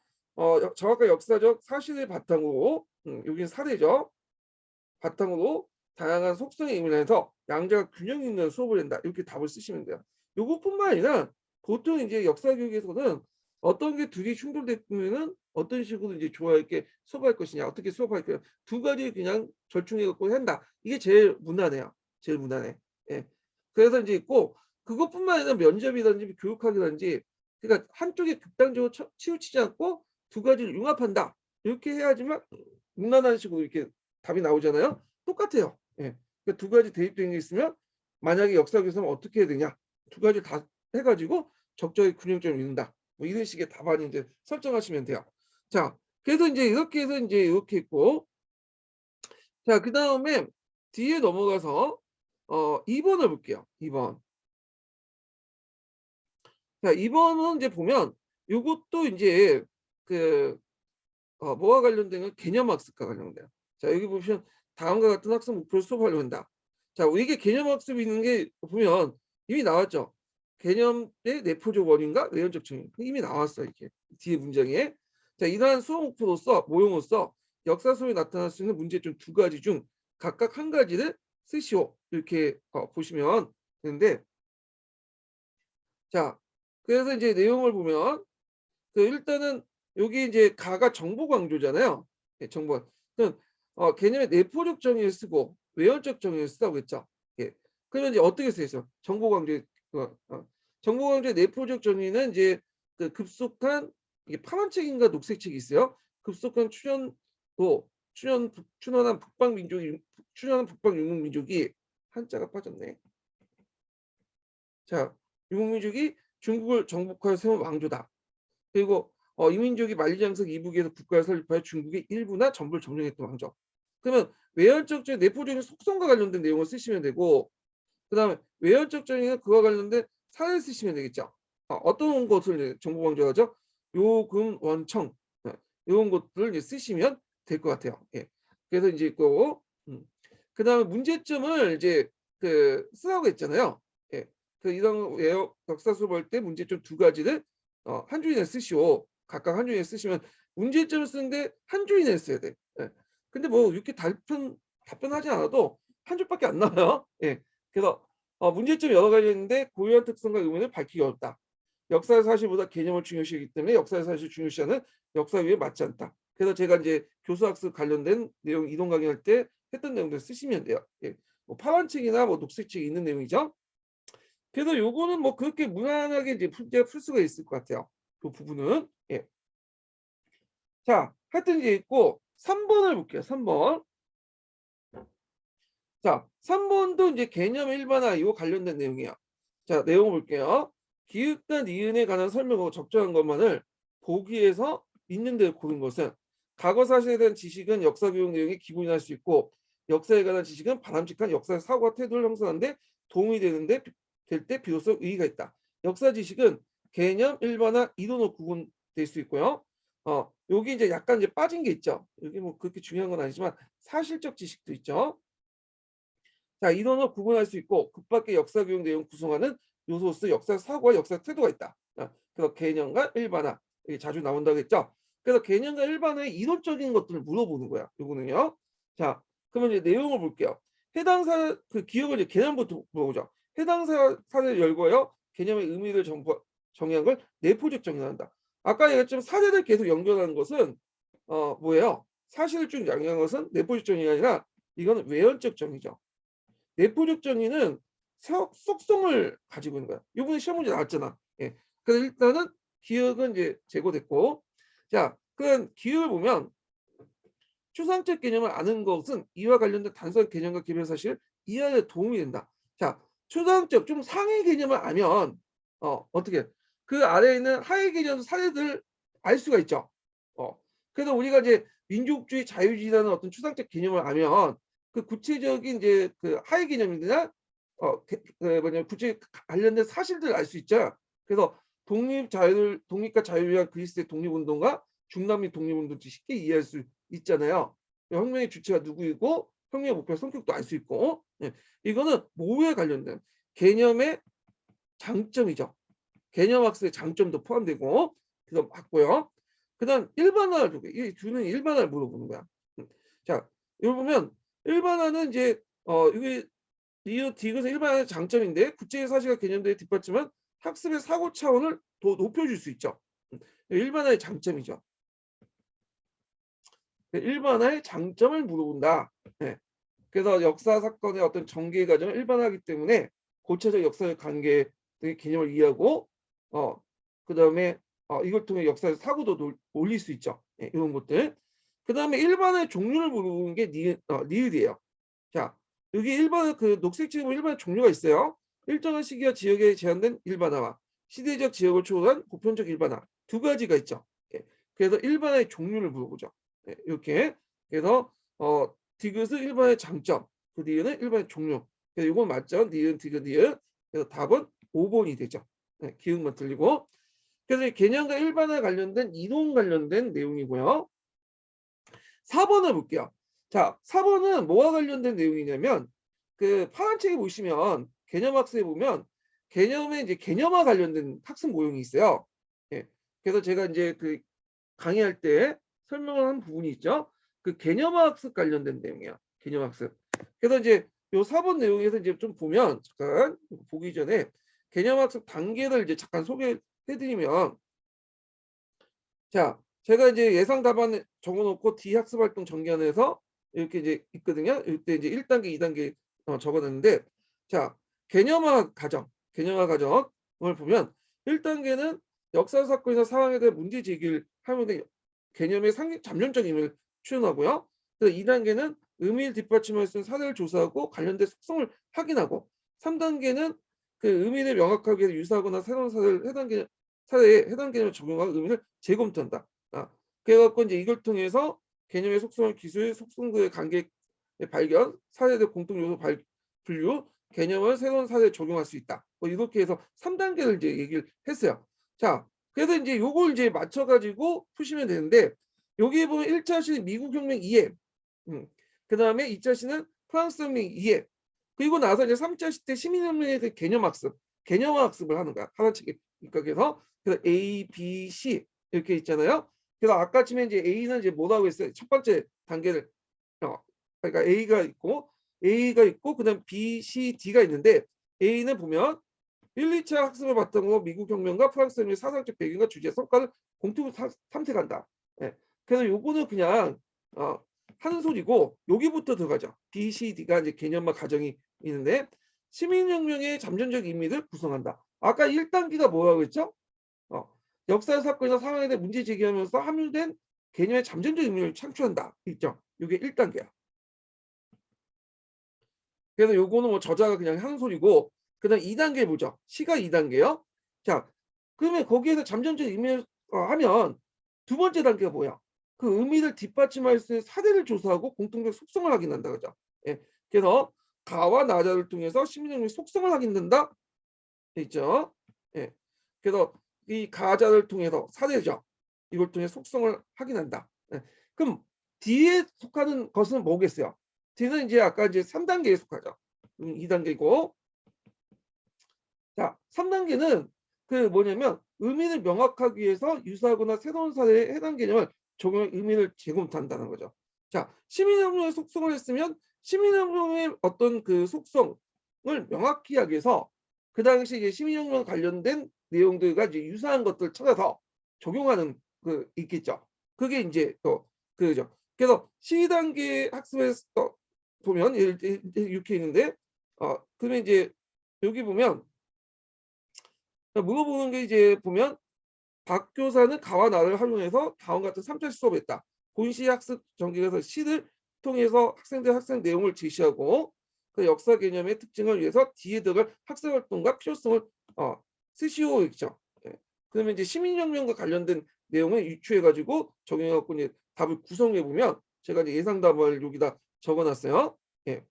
S1: 정확한 역사적 사실을 바탕으로 여기는 사례죠. 바탕으로 다양한 속성의 의미에서 양자가 균형 있는 수업을 한다. 이렇게 답을 쓰시면 돼요. 요것뿐만 아니라 보통 이제 역사 교육에서는 어떤 게 두 개 충돌되면은 어떤 식으로 이제 조화 있게 수업할 것이냐, 어떻게 수업할 거냐, 두 가지 그냥 절충해 갖고 한다. 이게 제일 무난해요. 제일 무난해. 예. 그래서 이제 있고 그것뿐만 아니라 면접이든지 교육학이든지 그러니까 한쪽에 극단적으로 치우치지 않고 두 가지를 융합한다. 이렇게 해야지만 무난한 식으로 이렇게 답이 나오잖아요. 똑같아요. 예. 그러니까 두 가지 대입된 게 있으면 만약에 역사 교사면 어떻게 해야 되냐. 두 가지 다 해 가지고 적절히 균형점을 이룬다. 뭐 이런 식의 답안이 인제 설정하시면 돼요. 자, 그래서 인제 이렇게 해서 인제 이렇게 있고 자 그다음에 뒤에 넘어가서 2 번을 볼게요. 2 번. 자 2 번은 인제 보면 요것도 인제 그 뭐와 관련된 건 개념학습과 관련돼요. 자 여기 보시면 다음과 같은 학습 목표를 수업하려고 한다. 자 이게 개념학습이 있는 게 보면 이미 나왔죠. 개념의 내포적 원인과 외연적 증인 이미 나왔어 이게 뒤에 문장에. 자 이러한 수업 목표로서 모형으로서 역사 속에 나타날 수 있는 문제점 두 가지 중 각각 한 가지를 쓰시오. 이렇게 보시면 되는데 자 그래서 이제 내용을 보면 그 일단은 여기 이제 가가 정보 강조잖아요. 예 정보. 그럼 개념의 내포적 정의를 쓰고 외연적 정의를 쓰라고 했죠. 예. 그러면 이제 어떻게 쓰였어? 정보 강조의 정보 강조의 내포적 정의는 이제 그 급속한 이게 파란 책인가 녹색 책이 있어요. 급속한 추년한 북방 민족이 추년한 북방 유목 민족이 한자가 빠졌네. 자, 유목 민족이 중국을 정복하여 세운 왕조다. 그리고 이민족이 만리장성 이북에서 국가를 설립하여 중국의 일부나 전부를 점령했던 왕조. 그러면 외연적 적 내포적인 속성과 관련된 내용을 쓰시면 되고 그다음에 외연적 정의는 그와 관련된 사례를 쓰시면 되겠죠. 어떤 것을 이제 정보 강조하죠? 요금 원청 요런 것들을 이제 쓰시면 될 것 같아요. 예. 그래서 이제 또 그다음에 문제점을 이제 그 쓰라고 했잖아요. 예. 그 이런 역사 수업할 때 문제점 두 가지를 한 줄 이내에 쓰시오. 각각 한 줄 이내에 쓰시면 문제점을 쓰는데 한 줄 이내에 써야 돼. 예. 근데 뭐 이렇게 답변하지 않아도 한 줄밖에 안 나와요. 예. 그래서 문제점이 여러 가지 있는데 고유한 특성과 의문을 밝히기 어렵다. 역사의 사실보다 개념을 중요시하기 때문에 역사의 사실을 중요시하는 역사 위에 맞지 않다. 그래서 제가 이제 교수학습 관련된 내용 이론 강의할 때 했던 내용들 쓰시면 돼요. 예. 뭐 파란 책이나 뭐 녹색 책이 있는 내용이죠. 그래서 요거는 뭐 그렇게 무난하게 이제 문제 풀 수가 있을 것 같아요. 그 부분은. 예. 자, 하여튼 이제 있고 3 번을 볼게요. 3 번. 자, 3 번도 이제 개념 일반화 이거 관련된 내용이에요. 자, 내용을 볼게요. 기읍과 니은에 관한 설명하고 적절한 것만을 보기에서 믿는 데 고른 것은 과거 사실에 대한 지식은 역사 교육 내용의 기본이 될 수 있고 역사에 관한 지식은 바람직한 역사 사고와 태도를 형성하는 데 도움이 되는데 될 때 비로소 의의가 있다. 역사 지식은 개념, 일반화, 이론으로 구분될 수 있고요. 여기 이제 약간 이제 빠진 게 있죠. 여기 뭐 그렇게 중요한 건 아니지만 사실적 지식도 있죠. 자, 이론을 구분할 수 있고 그 밖의 역사 교육 내용 구성하는 요소로서 역사 사고와 역사 태도가 있다. 그래서 개념과 일반화 이게 자주 나온다고 했죠. 그래서 개념과 일반화의 이론적인 것들을 물어보는 거야. 요거는요. 자, 그러면 이제 내용을 볼게요. 해당 그 기억을 이제 개념부터 물어보죠. 해당 사례를 열거하여 개념의 의미를 정의한 걸 내포적 정의한다. 아까 얘기했지만 사례를 계속 연결하는 것은 뭐예요? 사실을 쭉 양양한 것은 내포적 정의가 아니라 이거는 외연적 정의죠. 내포적 정의는 속성을 가지고 있는 거야. 이번에 시험 문제 나왔잖아. 예. 그래서 일단은 기억은 이제 제거됐고, 자, 그럼 기억을 보면 추상적 개념을 아는 것은 이와 관련된 단순한 개념과 기별 사실 이해에 도움이 된다. 자, 추상적 좀 상위 개념을 알면 어떻게 그 아래에 있는 하위 개념 사례들 알 수가 있죠. 그래서 우리가 이제 민족주의, 자유주의라는 어떤 추상적 개념을 알면 그 구체적인 이제 그 하위 개념이나 뭐냐 구체 관련된 사실들을 알 수 있죠. 그래서 독립과 자유를 위한 그리스의 독립운동과 중남미 독립운동 쉽게 이해할 수 있잖아요. 혁명의 주체가 누구이고 혁명의 목표 성격도 알 수 있고, 이거는 뭐에 관련된 개념의 장점이죠. 개념학습의 장점도 포함되고, 그래서 맞고요. 그다음 일반화를 이 주는 일반화를 물어보는 거야. 자, 여기 보면 일반화는 이제 이게 리어 디귿의 일반화의 장점인데 구체의 사실과 개념들이 뒷받침한 학습의 사고 차원을 더 높여줄 수 있죠. 일반화의 장점이죠. 일반화의 장점을 물어본다. 네. 그래서 역사 사건의 어떤 전개 과정을 일반화하기 때문에 고차적 역사적 관계 등의 개념을 이해하고 그다음에 이걸 통해 역사의 사고도 올릴 수 있죠. 네, 이런 것들. 그다음에 일반화의 종류를 물어보는 게 니을이에요. 자, 여기 일반 그 녹색 지금 일반의 종류가 있어요. 일정한 시기와 지역에 제한된 일반화와 시대적 지역을 초월한 보편적 일반화 두 가지가 있죠. 예. 그래서 일반화의 종류를 물어보죠. 예, 이렇게 그래서 디귿은 일반의 장점, 그 니은은 일반의 종류. 그래서 이건 맞죠? 니은, 디귿, 니은. 그래서 답은 5번이 되죠. 네, 기억만 틀리고. 그래서 개념과 일반화 관련된 이론 관련된 내용이고요. 4번을 볼게요. 자, 4번은 뭐와 관련된 내용이냐면 그 파란 책에 보시면 개념학습에 보면 개념에 이제 개념화 관련된 학습 모형이 있어요. 예. 그래서 제가 이제 그 강의할 때 설명을 한 부분이 있죠. 그 개념학습 관련된 내용이에요. 개념학습. 그래서 이제 요 4번 내용에서 이제 좀 보면 잠깐 보기 전에 개념학습 단계를 이제 잠깐 소개해드리면, 자, 제가 이제 예상 답안 적어놓고 D 학습 활동 전개안에서 이렇게 이제 있거든요. 이때 이제 1단계, 2단계 적어놨는데, 자, 개념화 과정을 보면 1단계는 역사 사건이나 상황에 대한 문제 제기를 하면 개념의 잠정적 의미를 추론하고요. 그래서 2단계는 의미를 뒷받침할 수 있는 사례를 조사하고 관련된 속성을 확인하고, 3단계는 그 의미를 명확하게 유사하거나 새로운 사례를 사례에 해당 개념을 적용하고 의미를 재검토한다. 그래갖고 이제 이걸 통해서 개념의 속성을 기술, 속성들의 관계 발견, 사례들 공통 요소 분류, 개념을 새로운 사례에 적용할 수 있다. 뭐 이렇게 해서 3단계를 이제 얘기를 했어요. 자, 그래서 이제 요걸 이제 맞춰가지고 푸시면 되는데, 여기 보면 1차 시는 미국 혁명 이해, 그 다음에 2차 시는 프랑스 혁명 이해, 그리고 나서 이제 3차 시 때 시민혁명에 대한 개념화 학습을 하는 거야. 하나씩 입각해서. 그래서 A, B, C 이렇게 있잖아요. 그래서 아까쯤에 이제 A는 이제 뭐라고 했어요? 첫 번째 단계를 그러니까 A가 있고 그다음 B, C, D가 있는데, A는 보면 1, 2차 학습을 바탕으로 미국 혁명과 프랑스 혁명의 사상적 배경과 주제 성과를 공통으로 탐색한다. 예. 그래서 요거는 그냥 하는 소리고, 여기부터 들어가죠. B, C, D가 이제 개념과 가정이 있는데, 시민혁명의 잠재적 의미를 구성한다. 아까 1단계가 뭐라고 했죠? 역사 사건이나 상황에 대해 문제 제기하면서 함유된 개념의 잠재적 의미를 창출한다. 있죠. 이게 1단계야. 그래서 요거는 뭐 저자가 그냥 하는 소리고, 그다음 2단계 보죠. 시가 2단계요. 자, 그러면 거기에서 잠재적 의미를 하면 두 번째 단계가 뭐야? 그 의미를 뒷받침할 수 있는 사례를 조사하고 공통적 속성을 확인한다, 그죠? 예. 그래서 가와 나자를 통해서 시민혁명의 속성을 확인한다. 있죠. 예. 그래서 이 가자를 통해서 사례죠. 이걸 통해 속성을 확인한다. 예. 그럼 D에 속하는 것은 뭐겠어요? D는 이제 아까 이제 3단계에 속하죠. 2단계고. 자, 3단계는 그 뭐냐면 의미를 명확하기 위해서 유사하거나 새로운 사례에 해당 개념을 적용해 의미를 재검토한다는 거죠. 자, 시민혁명의 속성을 했으면 시민혁명의 어떤 그 속성을 명확히 하기 위해서 그 당시 이제 시민혁명 관련된 내용들과 이제 유사한 것들 찾아서 적용하는 그 있겠죠. 그게 이제 또 그죠. 그래서 시단계 학습에서 보면 이렇게 있는데, 그러면 이제 여기 보면 물어보는 게 이제 보면 박 교사는 가와 나를 활용해서 다음과 같은 3차 수업을 했다. 본시 학습 전개에서 시를 통해서 학생 내용을 제시하고 그 역사 개념의 특징을 위해서 뒤에 들어갈 학생 활동과 필요성을 쓰시오 있죠. 예. 그러면 이제 시민혁명과 관련된 내용을 유추해 가지고 적용해 갖고 이제 답을 구성해 보면 제가 이제 예상 답을 여기다 적어 놨어요. 예.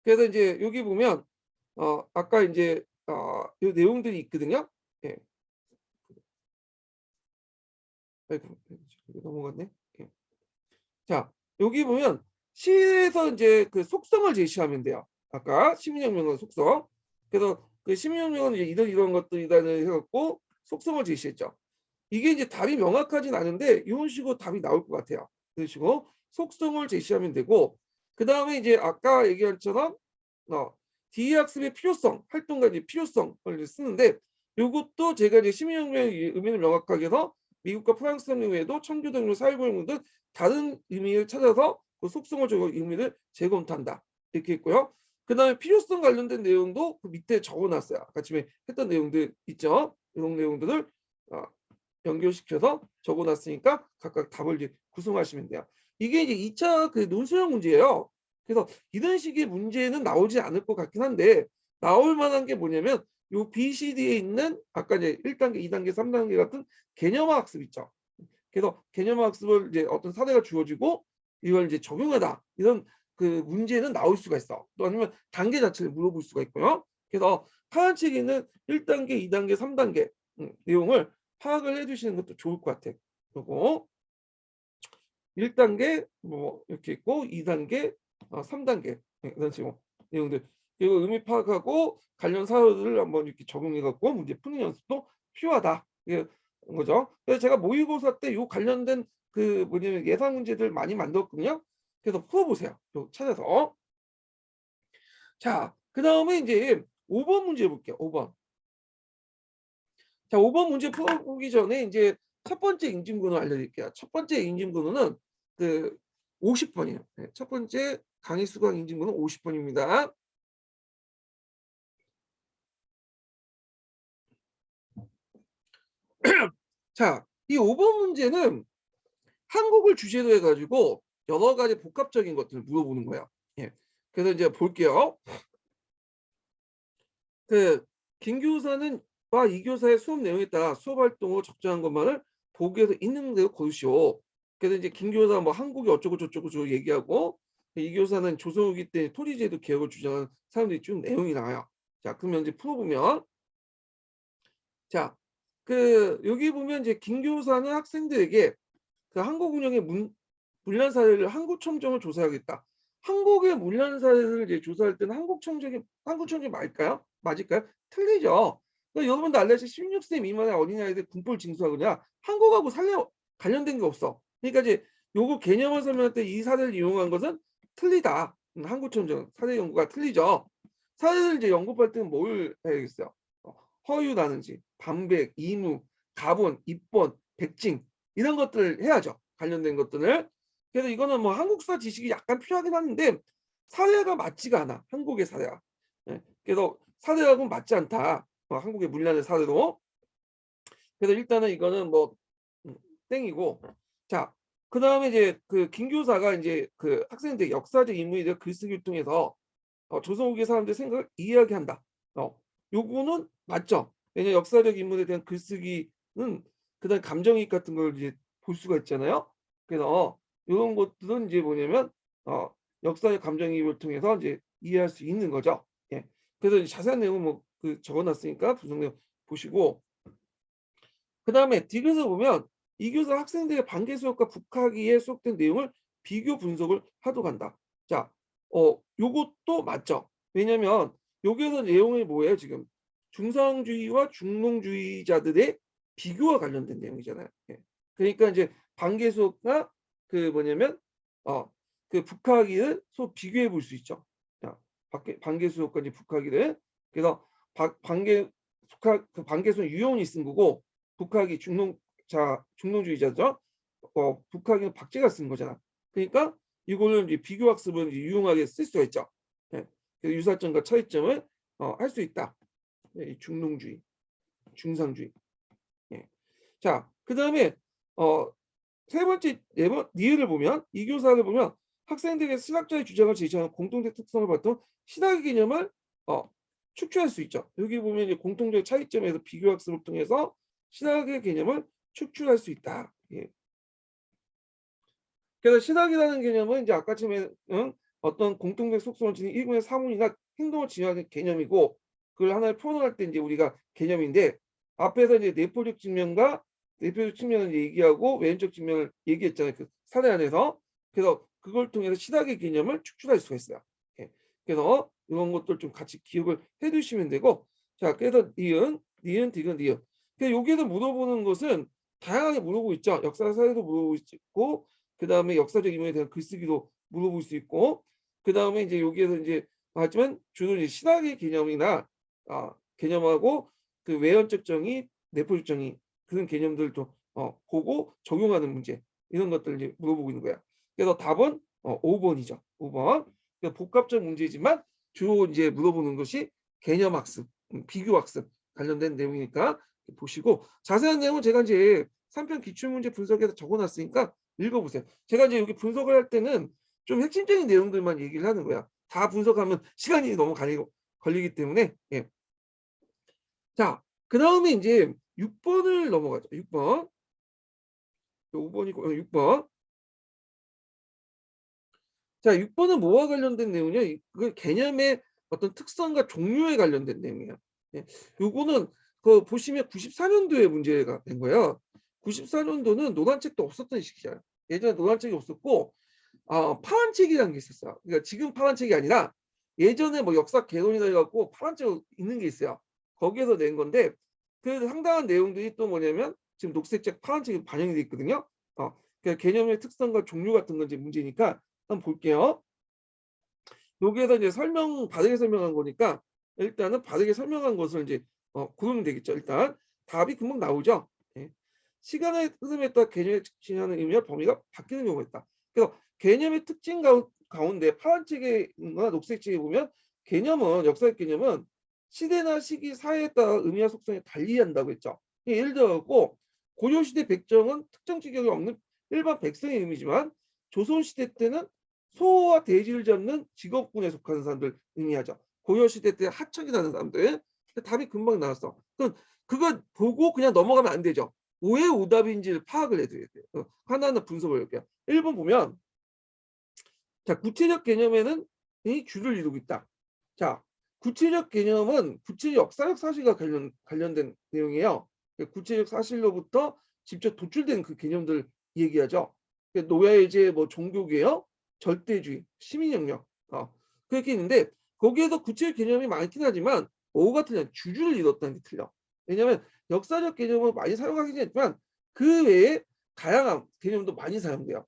S1: 그래서 이제 여기 보면 아까 이제 요 내용들이 있거든요. 예. 아이고 넘어갔네. 예. 자, 여기 보면 시에서 이제 그 속성을 제시하면 돼요. 아까 시민혁명의 속성. 그래서 그 시민혁명은 이제 이런 것들이다는 해갖고 속성을 제시했죠. 이게 이제 답이 명확하진 않은데 이런 식으로 답이 나올 것 같아요. 이런 식으로 속성을 제시하면 되고 그 다음에 이제 아까 얘기한 것처럼 뒤에 학습의 필요성, 활동과 이제 필요성을 이제 쓰는데 이것도 제가 이제 시민혁명의 의미를 명확하게 해서 미국과 프랑스 혁명 외에도 청교도혁명, 사회보행혁명 등 다른 의미를 찾아서 그 속성을 적어 의미를 재검토한다. 이렇게 했고요. 그 다음에 필요성 관련된 내용도 그 밑에 적어놨어요. 아까 지금 했던 내용들 있죠. 이런 내용들을 연결시켜서 적어놨으니까 각각 답을 이제 구성하시면 돼요. 이게 이제 2차 그 논술형 문제예요. 그래서 이런 식의 문제는 나오지 않을 것 같긴 한데 나올 만한 게 뭐냐면 요 BCD에 있는 아까 이제 1단계, 2단계, 3단계 같은 개념화 학습 있죠. 그래서 개념화 학습을 이제 어떤 사례가 주어지고 이걸 이제 적용하다 이런 그 문제는 나올 수가 있어. 또 아니면 단계 자체를 물어볼 수가 있고요. 그래서 파란 책에 있는 1단계, 2단계, 3단계 내용을 파악을 해주시는 것도 좋을 것 같아. 그리고 1단계 뭐 이렇게 있고 2단계, 3단계 이런 식으로 내용들 그리고 의미 파악하고 관련 사료들을 한번 이렇게 적용해 갖고 문제 푸는 연습도 필요하다. 이게 거죠. 그래서 제가 모의고사 때 요 관련된 그 뭐냐면 예상 문제들 많이 만들었거든요. 그래서 풀어보세요. 요 찾아서. 자, 그 다음에 이제 5번 문제 볼게요. 5번. 자, 5번 문제 풀어보기 전에 이제 첫 번째 인증번호 알려드릴게요. 첫 번째 인증번호는 그 50번이에요. 네, 첫 번째 강의 수강 인증번호 50번입니다. 자, 이 5번 문제는 한국을 주제로 해가지고 여러 가지 복합적인 것들을 물어보는 거예요. 예. 그래서 이제 볼게요. 그 김 교사는 이 교사의 수업 내용에 따라 수업 활동으로 적정한 것만을 보기에서 있는 대로 고르시오. 그래서 이제 김 교사 뭐 한국이 어쩌고 저쩌고 저 얘기하고 이 교사는 조선후기 때 토리제도 개혁을 주장하는 사람들이 쭉 내용이 나와요. 자, 그러면 이제 풀어보면 자, 그 여기 보면 이제 김 교사는 학생들에게 그 한국 운영의 문란 사례를 한국청정을 조사하겠다. 한국의 문란 사례를 이제 조사할 때는 한국청정이 맞을까요? 맞을까요? 틀리죠. 그러니까 여러분도 알다시피 16세 미만의 어린아이들 군법을 징수하거나 한국하고 관련된 게 없어. 그러니까 이제 요거 개념을 설명할 때 이 사례를 이용한 것은 틀리다. 한국청정 사례 연구가 틀리죠. 사례를 이제 연구할 때는 뭘 해야겠어요? 허유라든지 반백, 이무, 가본, 입번, 백징 이런 것들을 해야죠. 관련된 것들을. 그래서 이거는 뭐 한국사 지식이 약간 필요하긴 하는데 사례가 맞지가 않아. 한국의 사례가. 예. 그래서 사례하고는 맞지 않다. 한국의 문란의 사례로. 그래서 일단은 이거는 뭐 땡이고. 자, 그다음에 이제 그 김 교사가 이제 그 학생들 역사적 인물에 대한 글쓰기를 통해서 조선 후기 사람들의 생각을 이야기한다. 요거는 맞죠. 왜냐면 역사적 인물에 대한 글쓰기는 그다음 감정이입 같은 걸 이제 볼 수가 있잖아요. 그래서 이런 것들은 이제 뭐냐면 역사적 감정이입을 통해서 이제 이해할 수 있는 거죠. 예. 그래서 자세한 내용은 뭐 그 적어놨으니까 분석 내용 보시고 그다음에 디귿을 보면 이 교사 학생들의 반개 수업과 북학기에 수업된 내용을 비교 분석을 하도록 한다. 자, 요것도 맞죠. 왜냐면 여기에서 내용이 뭐예요, 지금? 중상주의와 중농주의자들의 비교와 관련된 내용이잖아요. 예. 그러니까 이제 반개 수업과 그 뭐냐면 그 북학기를 수업 비교해 볼 수 있죠. 자, 반개 수업과 이제 북학기를 그래서 반개 수업 유형이 쓴 거고 북학이 중농주의자죠. 북학이 박제가 쓴 거잖아. 그러니까 이거는 이제 비교학습을 이제 유용하게 쓸 수가 있죠. 그 유사점과 차이점을 할 수 있다. 이 중농주의, 중상주의. 예. 자, 그다음에 세 번째 니은을 보면 이 교사를 보면 학생들에게 신학자의 주장을 제시하는 공통적 특성을 바탕 신학의 개념을 어, 축출할 수 있죠. 여기 보면 이제 공통적 차이점에서 비교학습을 통해서 신학의 개념을 축출할 수 있다. 예. 그래서 신학이라는 개념은 이제 아까쯤에 어떤 공통적 속성을 지닌 일군의 사문이나 행동을 지향하는 개념이고 그걸 하나의 표현할 때 이제 우리가 개념인데 앞에서 이제 내포적 측면과 내표적 측면을 얘기하고 외연적 측면을 얘기했잖아요. 그 사례 안에서. 그래서 그걸 통해서 신학의 개념을 축출할 수가 있어요. 예. 그래서 이런 것들 좀 같이 기억을 해두시면 되고 자 그래서 니은, 디귿, 니은. 그래서 여기에서 물어보는 것은 다양하게 물어보고 있죠. 역사 사회도 물어보고 있고 그다음에 역사적 인물에 대한 글쓰기도 물어볼 수 있고 그다음에 이제 여기에서 이제 하지만 주로 이제 신학의 개념이나 개념하고 그 외연적 정의, 내포적 정의 그런 개념들을 좀 보고 적용하는 문제 이런 것들을 이제 물어보고 있는 거야. 그래서 답은 5번이죠. 5번. 그러니까 복합적 문제지만 주로 이제 물어보는 것이 개념학습, 비교학습 관련된 내용이니까 보시고 자세한 내용은 제가 이제 3편 기출문제 분석해서 적어놨으니까 읽어보세요. 제가 이제 여기 분석을 할 때는 좀 핵심적인 내용들만 얘기를 하는 거야. 다 분석하면 시간이 너무 걸리기 때문에. 예. 자, 그 다음에 이제 6번을 넘어가죠. 6번. 5번이고 6번. 자, 6번은 뭐와 관련된 내용이냐? 그 개념의 어떤 특성과 종류에 관련된 내용이에요. 예. 요거는 그 보시면 94년도에 문제가 된 거예요. 94년도는 노란책도 없었던 시기잖아요. 예전에 노란책이 없었고 파란 책이라는 게 있었어요. 그러니까 지금 파란 책이 아니라 예전에 뭐 역사 개론이라 해갖고 파란 책 있는 게 있어요. 거기에서 낸 건데 그 상당한 내용들이 또 뭐냐면 지금 녹색책, 파란 책이 반영이 돼 있거든요. 그러니까 개념의 특성과 종류 같은 건 이제 문제니까 한번 볼게요. 여기에서 이제 바르게 설명한 거니까 일단은 바르게 설명한 것을 이제 고르면 되겠죠. 일단 답이 금방 나오죠. 예. 시간의 흐름에 따라 개념의 특징하는 의미와 범위가 바뀌는 경우가 있다. 그래서 개념의 특징 가운데 파란 책이나 녹색 책에 보면 개념은 역사적 개념은 시대나 시기, 사회에 따라 의미와 속성이 달리한다고 했죠. 예를 들어서 고려시대 백정은 특정 직역이 없는 일반 백성의 의미지만 조선시대 때는 소와 대지를 잡는 직업군에 속하는 사람들 의미하죠. 고려시대 때 하척이라는 사람들. 답이 금방 나왔어. 그거 보고 그냥 넘어가면 안 되죠. 왜 오답인지를 파악을 해줘야 돼요. 하나하나 분석을 해볼게요. 1번 보면 자 구체적 개념에는 이 주를 이루고 있다. 자 구체적 개념은 구체적 역사적 사실과 관련된 내용이에요. 구체적 사실로부터 직접 도출된 그 개념들 얘기하죠. 노예제, 뭐 종교개혁, 절대주의, 시민혁명 그렇게 있는데 거기에도 구체적 개념이 많긴 하지만 뭐가 틀려? 주주를 이뤘다는 게 틀려. 왜냐하면 역사적 개념을 많이 사용하긴 했지만 그 외에 다양한 개념도 많이 사용돼요.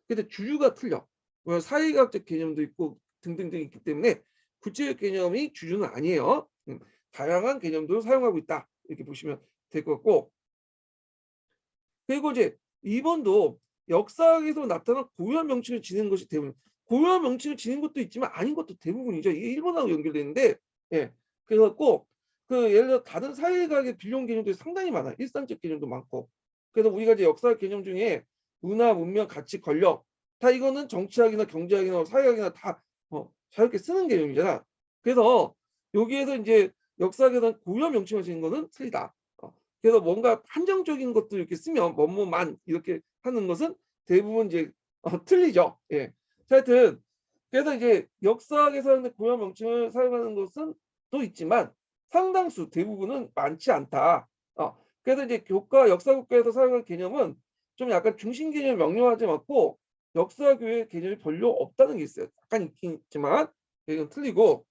S1: 근데 주주가 틀려. 사회학적 개념도 있고 등등등 있기 때문에 구체적 개념이 주주는 아니에요. 다양한 개념들을 사용하고 있다. 이렇게 보시면 될 것 같고 그리고 이제 2번도 역사학에서 나타난 고유한 명칭을 지닌 것이 대부분 고유한 명칭을 지닌 것도 있지만 아닌 것도 대부분이죠. 이게 1번하고 연결되는데 예. 그래갖고 예를 들어 다른 사회학의 빌려온 개념들이 상당히 많아요. 일상적 개념도 많고 그래서 우리가 이제 역사학 개념 중에 문화, 문명, 가치, 권력 다 이거는 정치학이나 경제학이나 사회학이나 다 자유롭게 쓰는 개념이잖아. 그래서 여기에서 이제 역사학에서 고유한 명칭을 지닌 거는 틀리다. 그래서 뭔가 한정적인 것도 이렇게 쓰면 뭐뭐만 이렇게 하는 것은 대부분 이제 틀리죠. 예. 하여튼 그래서 이제 역사학에서 사용된 고유한 명칭을 사용하는 것은 또 있지만 상당수 대부분은 많지 않다. 그래서 이제 역사 교과에서 사용한 개념은 좀 약간 중심 개념이 명료하지 않고 역사 교의 개념이 별로 없다는 게 있어요. 약간 있긴 있지만 이건 틀리고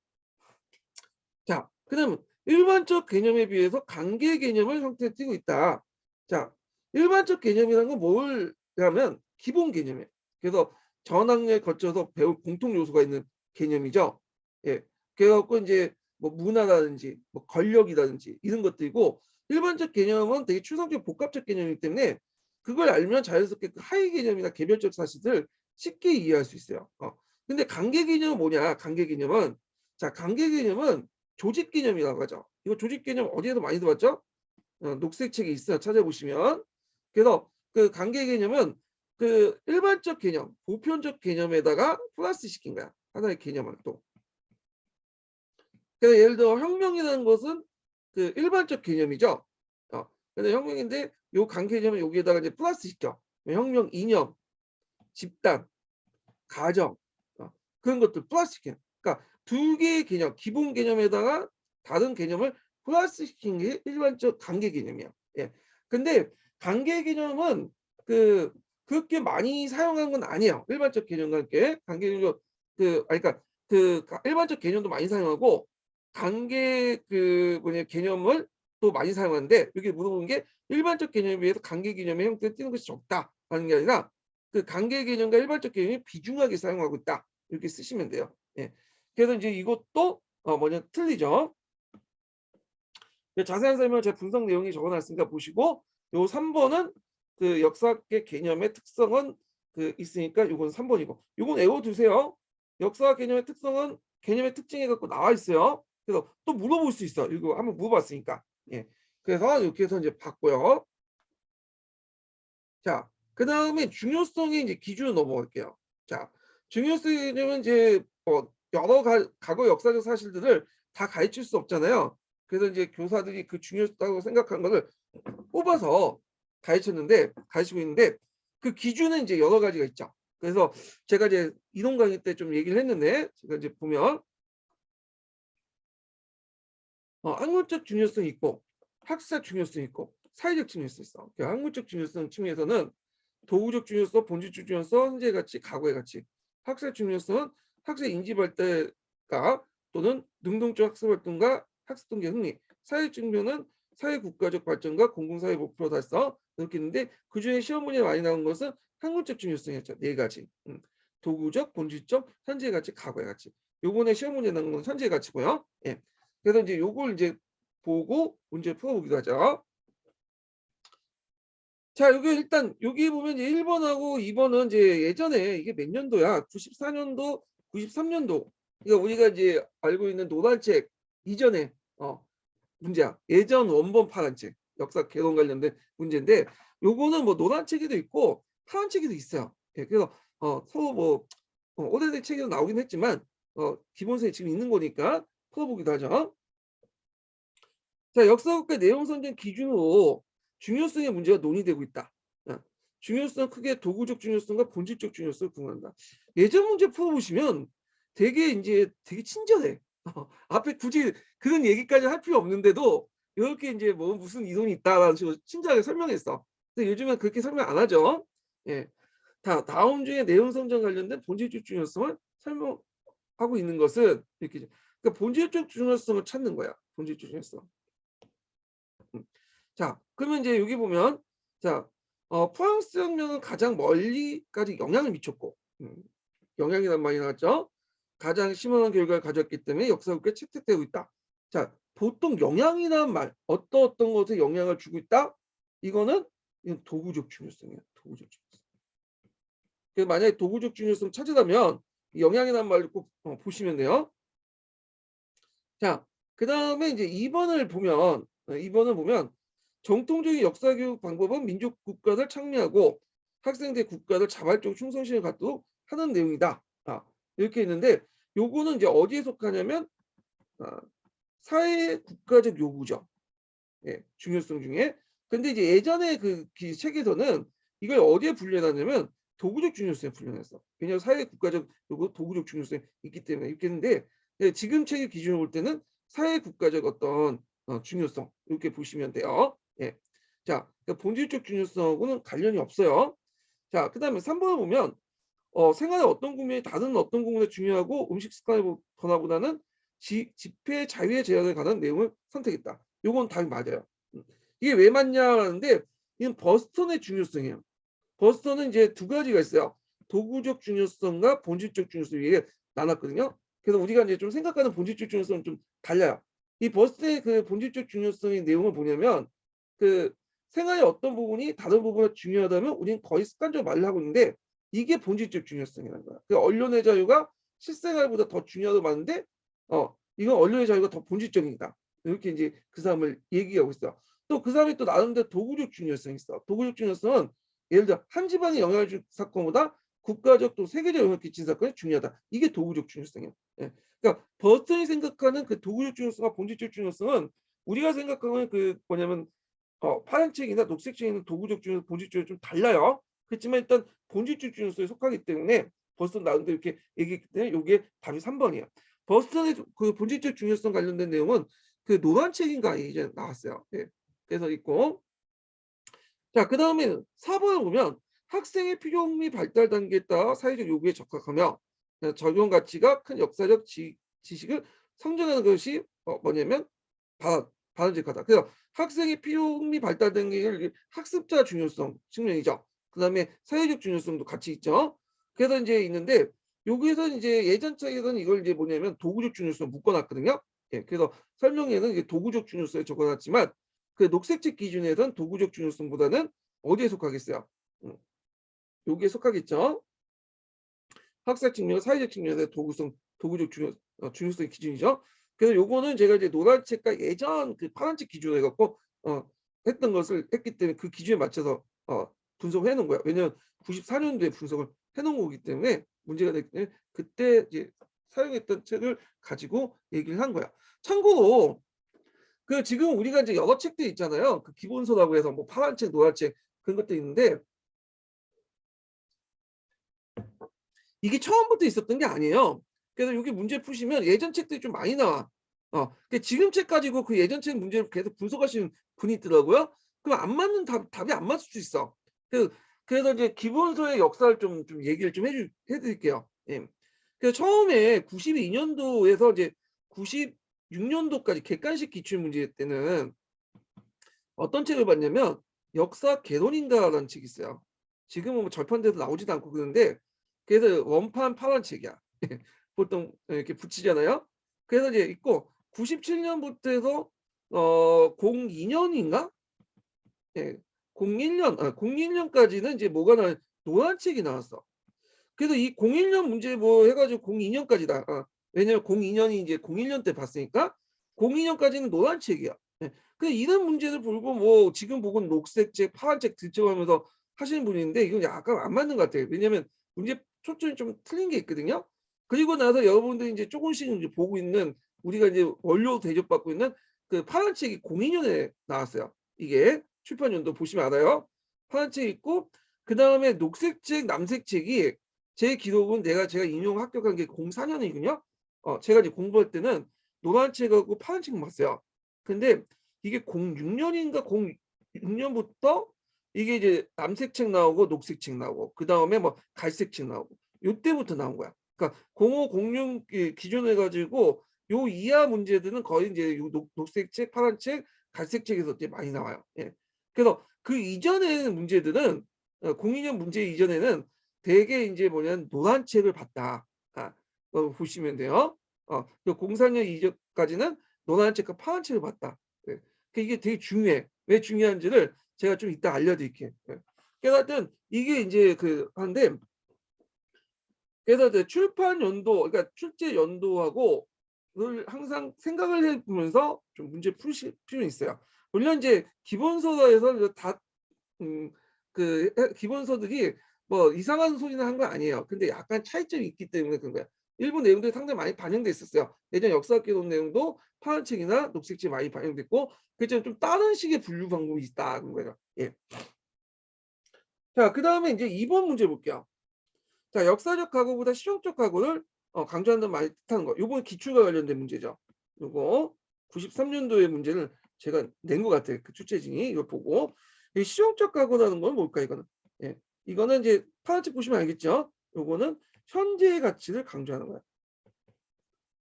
S1: 자, 그다음 일반적 개념에 비해서 관계 개념을 형태에 띠고 있다. 자, 일반적 개념이라는 건 뭐냐면 기본 개념이에요. 그래서 전학년에 거쳐서 배울 공통 요소가 있는 개념이죠. 예. 그래갖고 이제 뭐 문화라든지 뭐 권력이라든지 이런 것들이고 일반적 개념은 되게 추상적 복합적 개념이기 때문에 그걸 알면 자연스럽게 그 하위 개념이나 개별적 사실을 쉽게 이해할 수 있어요. 근데 관계 개념은 뭐냐? 관계 개념은 자, 관계 개념은 조직 개념이라고 하죠. 이거 조직 개념 어디에도 많이 들어봤죠? 녹색 책에 있어요. 찾아보시면. 그래서 그 관계 개념은 그 일반적 개념, 보편적 개념에다가 플러스 시킨 거야. 하나의 개념을 또. 그래서 예를 들어 혁명이라는 것은 그 일반적 개념이죠. 근데 혁명인데 요 관계 개념을 여기에다가 이제 플러스 시켜. 혁명 이념, 집단, 가정, 그런 것들 플러스 시켜. 그러니까 두 개의 개념, 기본 개념에다가 다른 개념을 플러스 시킨 게 일반적 관계 개념이야. 예. 근데 관계 개념은 그렇게 많이 사용한 건 아니에요. 일반적 개념과 함께 관계 개념 그러니까 일반적 개념도 많이 사용하고 관계 개념을 또 많이 사용하는데 여기 물어보는 게 일반적 개념에 비해서 관계 개념의 형태를 띠는 것이 적다라는 게 아니라 그 관계 개념과 일반적 개념이 비중하게 사용하고 있다. 이렇게 쓰시면 돼요. 예. 그래서 이제 이것도 틀리죠. 자세한 설명을 제 분석 내용이 적어놨으니까 보시고 요 3번은 그 역사학계 개념의 특성은 있으니까 요건 3번이고 요건 외워두세요. 역사학 개념의 특성은 개념의 특징이 갖고 나와 있어요. 그래서 또 물어볼 수 있어. 이거 한번 물어봤으니까. 예. 그래서 이렇게 해서 이제 봤고요. 자, 그 다음에 중요성의 이제 기준으로 넘어갈게요. 자, 중요성의 기준은 이제 여러 과거 역사적 사실들을 다 가르칠 수 없잖아요. 그래서 이제 교사들이 그 중요하다고 생각한 것을 뽑아서 가르치고 있는데 그 기준은 이제 여러 가지가 있죠. 그래서 제가 이제 이론 강의 때 좀 얘기를 했는데 제가 이제 보면 학문적 중요성이 있고 학사 중요성이 있고 사회적 중요성이 있어. 학문적 중요성 측면에서는 도구적 중요성, 본질적 중요성, 현재 가치, 과거의 가치. 학사 중요성은 학생 인지 발달과 또는 능동적 학습 활동과 학습 동기 흥미. 사회 측면은 사회 국가적 발전과 공공사회 목표 달성 이렇게 있는데 그중에 시험 문제에 많이 나온 것은 학문적 중요성이었죠. 네 가지. 도구적, 본질적, 현재 가치, 과거의 가치. 요번에 시험 문제 나온 건 현재 가치고요. 예. 그래서 이제 요걸 이제 보고 문제 풀어보기도 하죠. 자, 여기 일단 여기 보면 이제 1번하고 2번은 이제 예전에 이게 몇 년도야? 94년도, 93년도. 그러니까 우리가 이제 알고 있는 노란책 이전에 문제야. 예전 원본 파란책. 역사 개론 관련된 문제인데 요거는 뭐 노란책에도 있고 파란책에도 있어요. 예, 그래서 서로 뭐 오래된 책에도 나오긴 했지만 기본서에 지금 있는 거니까 풀어보기도 하죠. 자, 역사국가 내용 선정 기준으로 중요성의 문제가 논의되고 있다. 중요성 크게 도구적 중요성과 본질적 중요성을 구분한다. 예전 문제 풀어보시면 되게 친절해. 앞에 굳이 그런 얘기까지 할 필요 없는데도 이렇게 이제 뭐 무슨 이론이 있다라는 식으로 친절하게 설명했어. 근데 요즘은 그렇게 설명 안 하죠. 예. 다음 중에 내용 선정 관련된 본질적 중요성을 설명하고 있는 것은 이렇게 그러니까 본질적 중요성을 찾는 거야. 본질적 중요성. 자, 그러면 이제 여기 보면 자, 프랑스 혁명은 가장 멀리까지 영향을 미쳤고 영향이란 말이 나왔죠. 가장 심한 결과를 가졌기 때문에 역사국에 채택되고 있다. 자, 보통 영향이란 말 어떤 것에 영향을 주고 있다? 이거는 도구적 중요성이에요. 도구적 중요성. 그래서 만약에 도구적 중요성 찾으려면 영향이란 말을 꼭 보시면 돼요. 자, 그 다음에 이제 2번을 보면 정통적인 역사교육 방법은 민족 국가를 창리하고 학생들 국가를 자발적 충성심을 갖도록 하는 내용이다. 이렇게 있는데 요거는 이제 어디에 속하냐면 사회 국가적 요구죠. 예, 중요성 중에. 근데 이제 예전에 그 책에서는 이걸 어디에 분류해놨냐면 도구적 중요성에 분류했어. 왜냐하면 사회 국가적 요구, 도구적 중요성이 있기 때문에 이렇게 했는데 지금 책의 기준으로 볼 때는 사회 국가적 어떤 중요성 이렇게 보시면 돼요. 예. 자, 그러니까 본질적 중요성하고는 관련이 없어요. 자, 그다음에 3번을 보면 생활의 어떤 국민이 다른 어떤 국민에 중요하고 음식 습관의 변화보다는 집회 자유의 제한에 관한 내용을 선택했다. 요건 답이 맞아요. 이게 왜 맞냐는데 이건 버스턴의 중요성이에요. 버스턴은 이제 두 가지가 있어요. 도구적 중요성과 본질적 중요성 이게 나눴거든요. 그래서 우리가 이제 좀 생각하는 본질적 중요성은 좀 달라요. 이 버스턴의 그 본질적 중요성의 내용을 보냐면 그 생활의 어떤 부분이 다른 부분보다 중요하다면 우리는 거의 습관적으로 말을 하고 있는데 이게 본질적 중요성이라는 거야. 그 언론의 자유가 실생활보다 더 중요하다고 봤는데 이건 언론의 자유가 더 본질적이다. 이렇게 이제 그 사람을 얘기하고 있어. 또 그 사람이 또 나름대로 도구적 중요성이 있어. 도구적 중요성은 예를 들어 한 지방에 영향을 준 사건보다 국가적 또 세계적 영향을 끼친 사건이 중요하다. 이게 도구적 중요성이야. 예. 그러니까 버튼이 생각하는 그 도구적 중요성과 본질적 중요성은 우리가 생각하는 그 뭐냐면 파란책이나 녹색책에 있는 도구적 중요성, 본질적 좀 달라요. 그렇지만 일단 본질적 중요성에 속하기 때문에 버스턴 나름대로 이렇게 얘기했기 때문에 요게 답이 3번이에요. 버스턴의 그 본질적 중요성 관련된 내용은 그 노란 책인가 이제 나왔어요. 예. 그래서 있고 자 그다음에 4번을 보면 학생의 필요미 발달 단계에 따라 사회적 요구에 적합하며 적용 가치가 큰 역사적 지식을 성장하는 것이 뭐냐면 바람직하다. 그래서 학생의 필요미 발달 단계를 학습자 중요성 측면이죠. 그다음에 사회적 중요성도 같이 있죠. 그래서 이제 있는데 여기에서 이제 예전 책에서는 이걸 이제 뭐냐면 도구적 중요성 묶어놨거든요. 예, 그래서 설명에는 이제 도구적 중요성에 적어놨지만 그 녹색책 기준에서는 도구적 중요성보다는 어디에 속하겠어요? 여기에 속하겠죠. 학습 측면, 사회적 측면에서 도구적 중요성의 기준이죠. 그래서 요거는 제가 이제 노란 책과 예전 그 파란 책 기준으로 해갖고 했던 것을 했기 때문에 그 기준에 맞춰서 분석을 해놓은 거야. 왜냐면 94년도에 분석을 해놓은 거기 때문에 문제가 됐기 때문에 그때 이제 사용했던 책을 가지고 얘기를 한 거야. 참고로 그 지금 우리가 이제 여러 책들 있잖아요. 그 기본서라고 해서 뭐 파란 책, 노란 책 그런 것도 있는데 이게 처음부터 있었던 게 아니에요. 그래서 여기 문제 푸시면 예전 책들이 좀 많이 나와. 지금 책 가지고 그 예전 책 문제를 계속 분석하시는 분이 있더라고요. 그럼 안 맞는 답이 안 맞을 수 있어. 그래서 이제 기본서의 역사를 좀 얘기를 좀 해드릴게요. 예. 그래서 처음에 92년도에서 이제 96년도까지 객관식 기출문제 때는 어떤 책을 봤냐면 역사 개론인가라는 책이 있어요. 지금은 뭐 절판돼서 나오지도 않고 그러는데 그래서 원판 파란 책이야. 보통 이렇게 붙이잖아요. 그래서 이제 있고 97년부터 해서 02년인가? 예. 01년까지는 이제 뭐가 노란 책이 나왔어. 그래서 이 01년 문제 뭐 해가지고 02년까지다. 왜냐면 02년이 이제 01년 때 봤으니까 02년까지는 노란 책이야. 예. 근데 이런 문제를 보고 뭐 지금 보고는 녹색책, 파란책 들쳐가면서 하시는 분인데 이건 약간 안 맞는 것 같아요. 왜냐면 문제 초점이 좀 틀린 게 있거든요. 그리고 나서 여러분들이 이제 조금씩 이제 보고 있는 우리가 이제 원료 대접받고 있는 그 파란책이 02년에 나왔어요. 이게 출판 연도 보시면 알아요. 파란책 있고 그 다음에 녹색책, 남색책이 제 기록은 제가 인용 합격한 게 04년이거든요. 제가 이제 공부할 때는 노란 책하고 파란 책만 봤어요. 근데 이게 06년인가 06년부터 이게 이제 남색 책 나오고 녹색 책 나오고 그다음에 뭐 갈색 책 나오고 요때부터 나온 거야. 그러니까 05, 06 기준을 가지고 요 이하 문제들은 거의 이제 요 녹색 책, 파란 책, 갈색 책에서 이제 많이 나와요. 예. 그래서 그 이전에 문제들은 02년 문제 이전에는 대개 이제 뭐냐면 노란 책을 봤다. 보시면 돼요. 그 04년 이전까지는 노란 책과 파란 책을 봤다. 예. 이게 되게 중요해. 왜 중요한지를 제가 좀 이따 알려드릴게요. 예. 그래서 하여튼 이게 이제 한데 그래서 이제 출판 연도, 그러니까 출제 연도하고 를 항상 생각을 해보면서 좀 문제 푸실 필요는 있어요. 물론 이제 기본서에서 다 기본서들이 뭐 이상한 소리나 한 건 아니에요. 근데 약간 차이점이 있기 때문에 그런 거야. 일부 내용들이 상당히 많이 반영돼 있었어요. 예전 역사학 개론 내용도 파란책이나 녹색책에 많이 반영됐고 그렇지만 좀 다른 식의 분류 방법이 있다 그런 거예요. 예. 자, 그다음에 이제 2번 문제 볼게요. 자, 역사적 각오보다 실용적 각오를 강조한다는 말이 뜻하는 거. 요번 기출과 관련된 문제죠. 요거 93년도의 문제를 제가 낸 것 같아요. 그 출제진이 이걸 보고 이 실용적 각오라는 건 뭘까 이거는? 예, 이거는 이제 파란색 보시면 알겠죠. 요거는 현재의 가치를 강조하는 거야.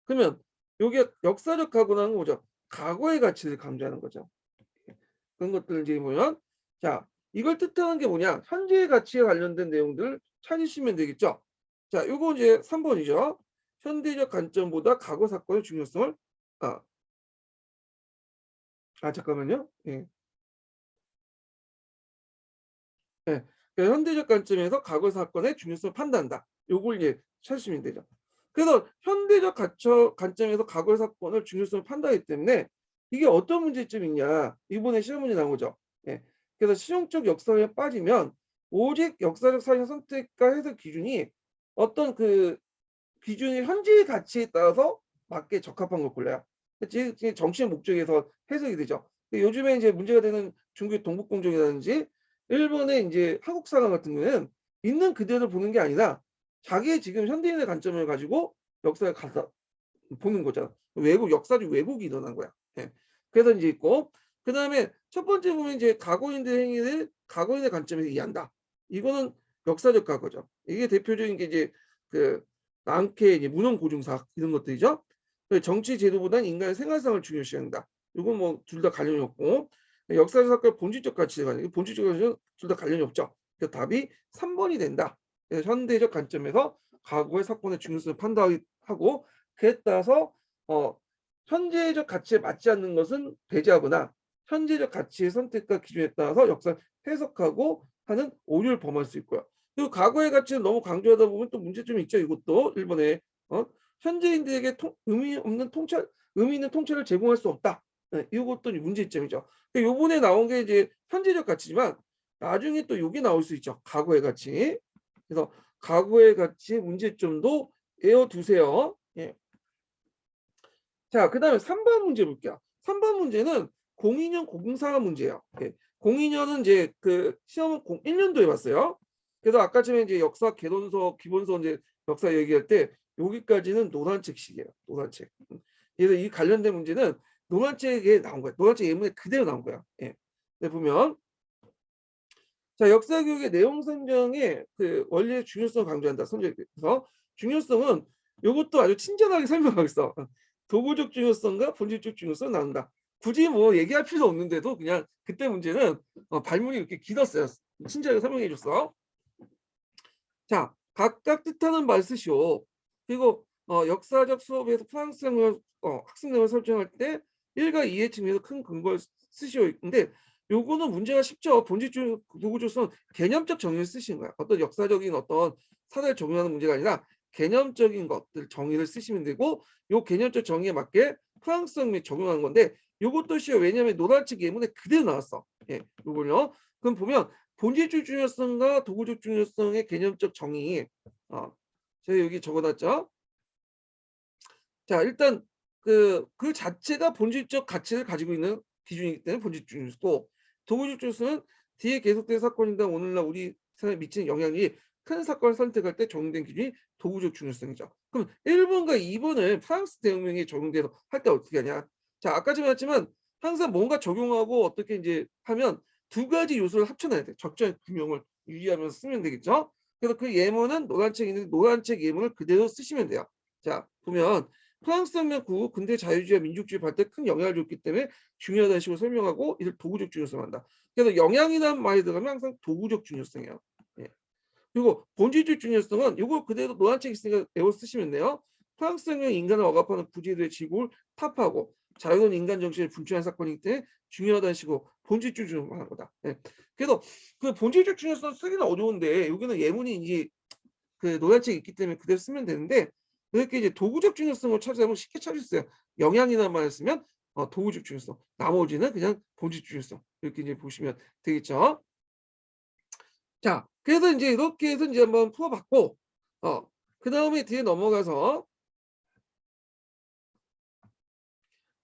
S1: 그러면 요게 역사적 각오라는 건 뭐죠? 과거의 가치를 강조하는 거죠. 그런 것들 이제 보면 자 이걸 뜻하는 게 뭐냐? 현재의 가치에 관련된 내용들을 찾으시면 되겠죠. 자, 요거 이제 3번이죠. 현대적 관점보다 과거 사건의 중요성을 아, 잠깐만요. 예. 예. 그러니까 현대적 관점에서 과거 사건의 중요성을 판단한다. 요걸 이제 찾으시면 되죠. 그래서 현대적 관점에서 과거의 사건을 중요성을 판단하기 때문에 이게 어떤 문제점이 있냐. 이번에 시험 문제 나온 거죠. 예. 그래서 실용적 역사에 빠지면 오직 역사적 사실 선택과 해석 기준이 어떤 그 기준이 현재의 가치에 따라서 맞게 적합한 걸 골라요. 지 정치의 목적에서 해석이 되죠. 요즘에 이제 문제가 되는 중국의 동북공정이라든지 일본의 인제 한국 사람 같은 경우에는 있는 그대로 보는 게 아니라 자기의 지금 현대인의 관점을 가지고 역사를 갖다 보는 거죠. 역사적 왜곡이 일어난 거야. 예. 그래서 인제 있고 그다음에 첫 번째 보면 이제 과거인들의 행위를 과거인의 관점에서 이해한다. 이거는 역사적 과거죠. 이게 대표적인 게 이제 그 랑케 이제 문헌고증사 이런 것들이죠. 그 정치 제도보다는 인간의 생활상을 중요시한다. 요건 뭐 둘 다 관련이 없고 역사적 사건의 본질적 가치에 관련 본질적 가치는 둘 다 관련이 없죠. 그 답이 3 번이 된다. 그래서 현대적 관점에서 과거의 사건의 중요성을 판단하고 그에 따라서 어 현재적 가치에 맞지 않는 것은 배제하거나 현재적 가치의 선택과 기준에 따라서 역사를 해석하고 하는 오류를 범할 수 있고요. 그리고 과거의 가치를 너무 강조하다 보면 또 문제점이 있죠. 이것도 일본에 현재인들에게 의미 있는 통찰을 제공할 수 없다. 네, 이것도 문제점이죠. 요번에 나온 게 이제 현재적 가치지만 나중에 또 요게 나올 수 있죠. 과거의 가치. 그래서 과거의 가치의 문제점도 외워두세요. 예. 자, 그다음에 3번 문제 볼게요. 3번 문제는 공인형 공사 문제예요. 예. 공인형은 이제 그 시험은 1년도에 봤어요. 그래서 아까 전에 이제 역사 개론서, 기본서 이제 역사 얘기할 때 여기까지는 노란책식이에요. 노란책. 그래서 이 관련된 문제는 노란책에 나온 거예요. 노란책 예문에 그대로 나온 거야. 예. 네, 보면 자, 역사 교육의 내용 선정의 그 원리의 중요성을 강조한다. 선정에서 중요성은 요것도 아주 친절하게 설명하고 있어. 도구적 중요성과 본질적 중요성이 나온다. 굳이 뭐 얘기할 필요 없는데도 그냥 그때 문제는 발문이 이렇게 길었어요. 친절하게 설명해 줬어. 자, 각각 뜻하는 말 쓰시오. 그리고 역사적 수업에서 프랑스 학습 내용을 설정할 때 1과 2의 측면에서 큰 근거를 쓰시오. 근데 요거는 문제가 쉽죠. 본질적 도구조선 개념적 정의를 쓰시는 거야. 어떤 역사적인 어떤 사례를 적용하는 문제가 아니라 개념적인 것들 정의를 쓰시면 되고 요 개념적 정의에 맞게 프랑스어에 적용하는 건데 요것도 쉬워요. 왜냐하면 노란책 예문에 그대로 나왔어. 예, 요걸요. 그럼 보면 본질적 중요성과 도구적 중요성의 개념적 정의. 제가 여기 적어놨죠. 자, 일단 그 자체가 본질적 가치를 가지고 있는 기준이기 때문에 본질적 중요성이고 도구적 중요성은 뒤에 계속된 사건이나 오늘날 우리 사회에 미치는 영향이 큰 사건을 선택할 때 적용된 기준이 도구적 중요성이죠. 그럼 1번과 2번을 프랑스 대혁명에 적용돼서 할 때 어떻게 하냐. 자, 아까 전에 했지만 항상 뭔가 적용하고 어떻게 이제 하면 두 가지 요소를 합쳐놔야 돼. 적절한 균형을 유지하면서 쓰면 되겠죠. 그래서 그 예문은 노란책에 있는 노란책 예문을 그대로 쓰시면 돼요. 자, 보면 프랑스 혁명 후 근대 자유주의와 민족주의 발달에 큰 영향을 줬기 때문에 중요하다는 식으로 설명하고 이를 도구적 중요성을 한다. 그래서 영향이라는 말이 들어가면 항상 도구적 중요성이에요. 예. 그리고 본질적 중요성은 이거 그대로 노란책 있으니까 외워 쓰시면 돼요. 프랑스 혁명이 인간을 억압하는 부지들의 지구를 타파하고 자유로운 인간 정신을 분출한 사건이기 때문에 중요하다는 식으로 본질적 중요성을 하는 거다. 예. 그래서 그 본질적 중요성 쓰기는 어려운데 여기는 예문이 이제 그 노란책이 있기 때문에 그대로 쓰면 되는데 이렇게 이제 도구적 중요성을 찾으면 쉽게 찾을 수 있어요. 영향이라는 말을 쓰면 도구적 중요성, 나머지는 그냥 본질적 중요성 이렇게 이제 보시면 되겠죠. 자, 그래서 인제 이렇게 해서 인제 한번 풀어봤고 그다음에 뒤에 넘어가서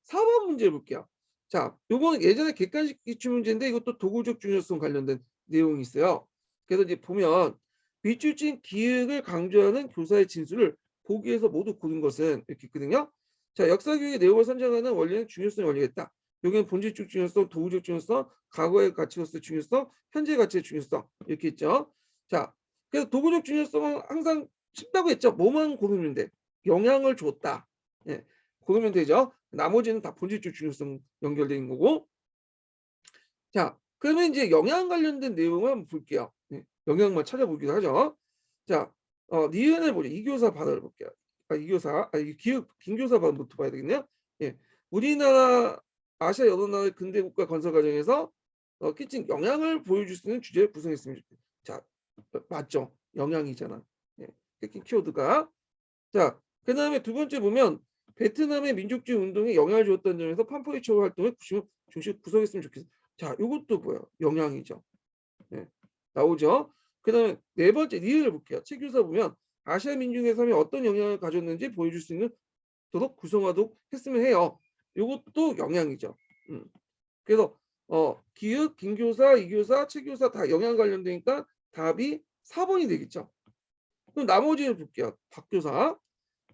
S1: 4번 문제 볼게요. 자, 요거는 예전에 객관식 기출 문제인데 이것도 도구적 중요성 관련된 내용이 있어요. 그래서 이제 보면 윗줄진 기획을 강조하는 교사의 진술을 보기에서 모두 고른 것은 이렇게 있거든요. 자, 역사 교육의 내용을 선정하는 원리는 중요성의 원리가 있다. 여기는 본질적 중요성, 도구적 중요성, 과거의 가치로서의 중요성, 현재 가치의 중요성 이렇게 있죠. 자, 그래서 도구적 중요성은 항상 쉽다고 했죠. 뭐만 고르면 돼. 영향을 줬다. 예. 고르면 되죠. 나머지는 다 본질적 중요성 연결돼 있는 거고. 자, 그러면 이제 영양 관련된 내용을 한번 볼게요. 예. 영양만 찾아보기로 하죠. 자, 니은을 보죠. 이 교사 발언을 볼게요. 이 교사, 이 김교사 발언부터 봐야 되겠네요. 예. 우리나라 아시아 여러 나라의 근대 국가 건설 과정에서 끼친 영향을 보여줄 수 있는 주제를 구성했으면 좋겠다. 자, 맞죠. 영향이잖아. 예. 끼친 키워드가. 자, 그다음에 두 번째 보면 베트남의 민족주의 운동에 영향을 주었다는 점에서 팜포이처 활동의 중심 구성했으면 좋겠어. 자, 요것도 뭐예요? 영향이죠. 예. 나오죠. 그다음에 네 번째 리을을 볼게요. 책 교사 보면 아시아 민족의 삶에 어떤 영향을 가졌는지 보여줄 수 있는 도록 구성하도록 했으면 해요. 요것도 영향이죠. 음. 그래서 기읍, 김교사, 이교사, 최교사 다 영양 관련되니까 답이 4번이 되겠죠. 그럼 나머지를 볼게요. 박교사.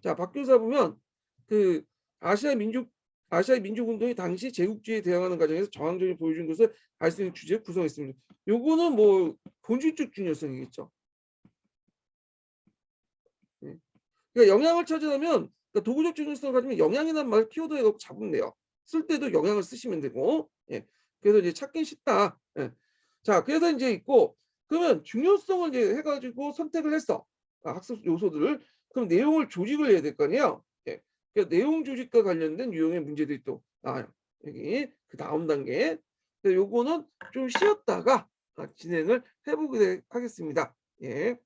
S1: 자, 박교사 보면 그 아시아 민족 아시아의 민족 운동이 당시 제국주의에 대항하는 과정에서 저항적인 보여준 것을 알 수 있는 주제를 구성했습니다. 요거는 뭐 본질적 중요성이겠죠. 예. 그러니까 영향을 찾으려면 그러니까 도구적 중요성을 가지면 영향이라는 말을 키워드에 넣고 잡으면 돼요. 쓸 때도 영향을 쓰시면 되고. 예. 그래서 이제 찾기 쉽다. 예. 자, 그래서 이제 있고 그러면 중요성을 이제 해 가지고 선택을 했어. 학습 요소들을. 그럼 내용을 조직을 해야 될 거 아니에요. 예. 그러니까 내용 조직과 관련된 유형의 문제들이 또 나와요. 여기 그다음 단계. 요거는 좀 쉬었다가 진행을 해 보게 하겠습니다. 예.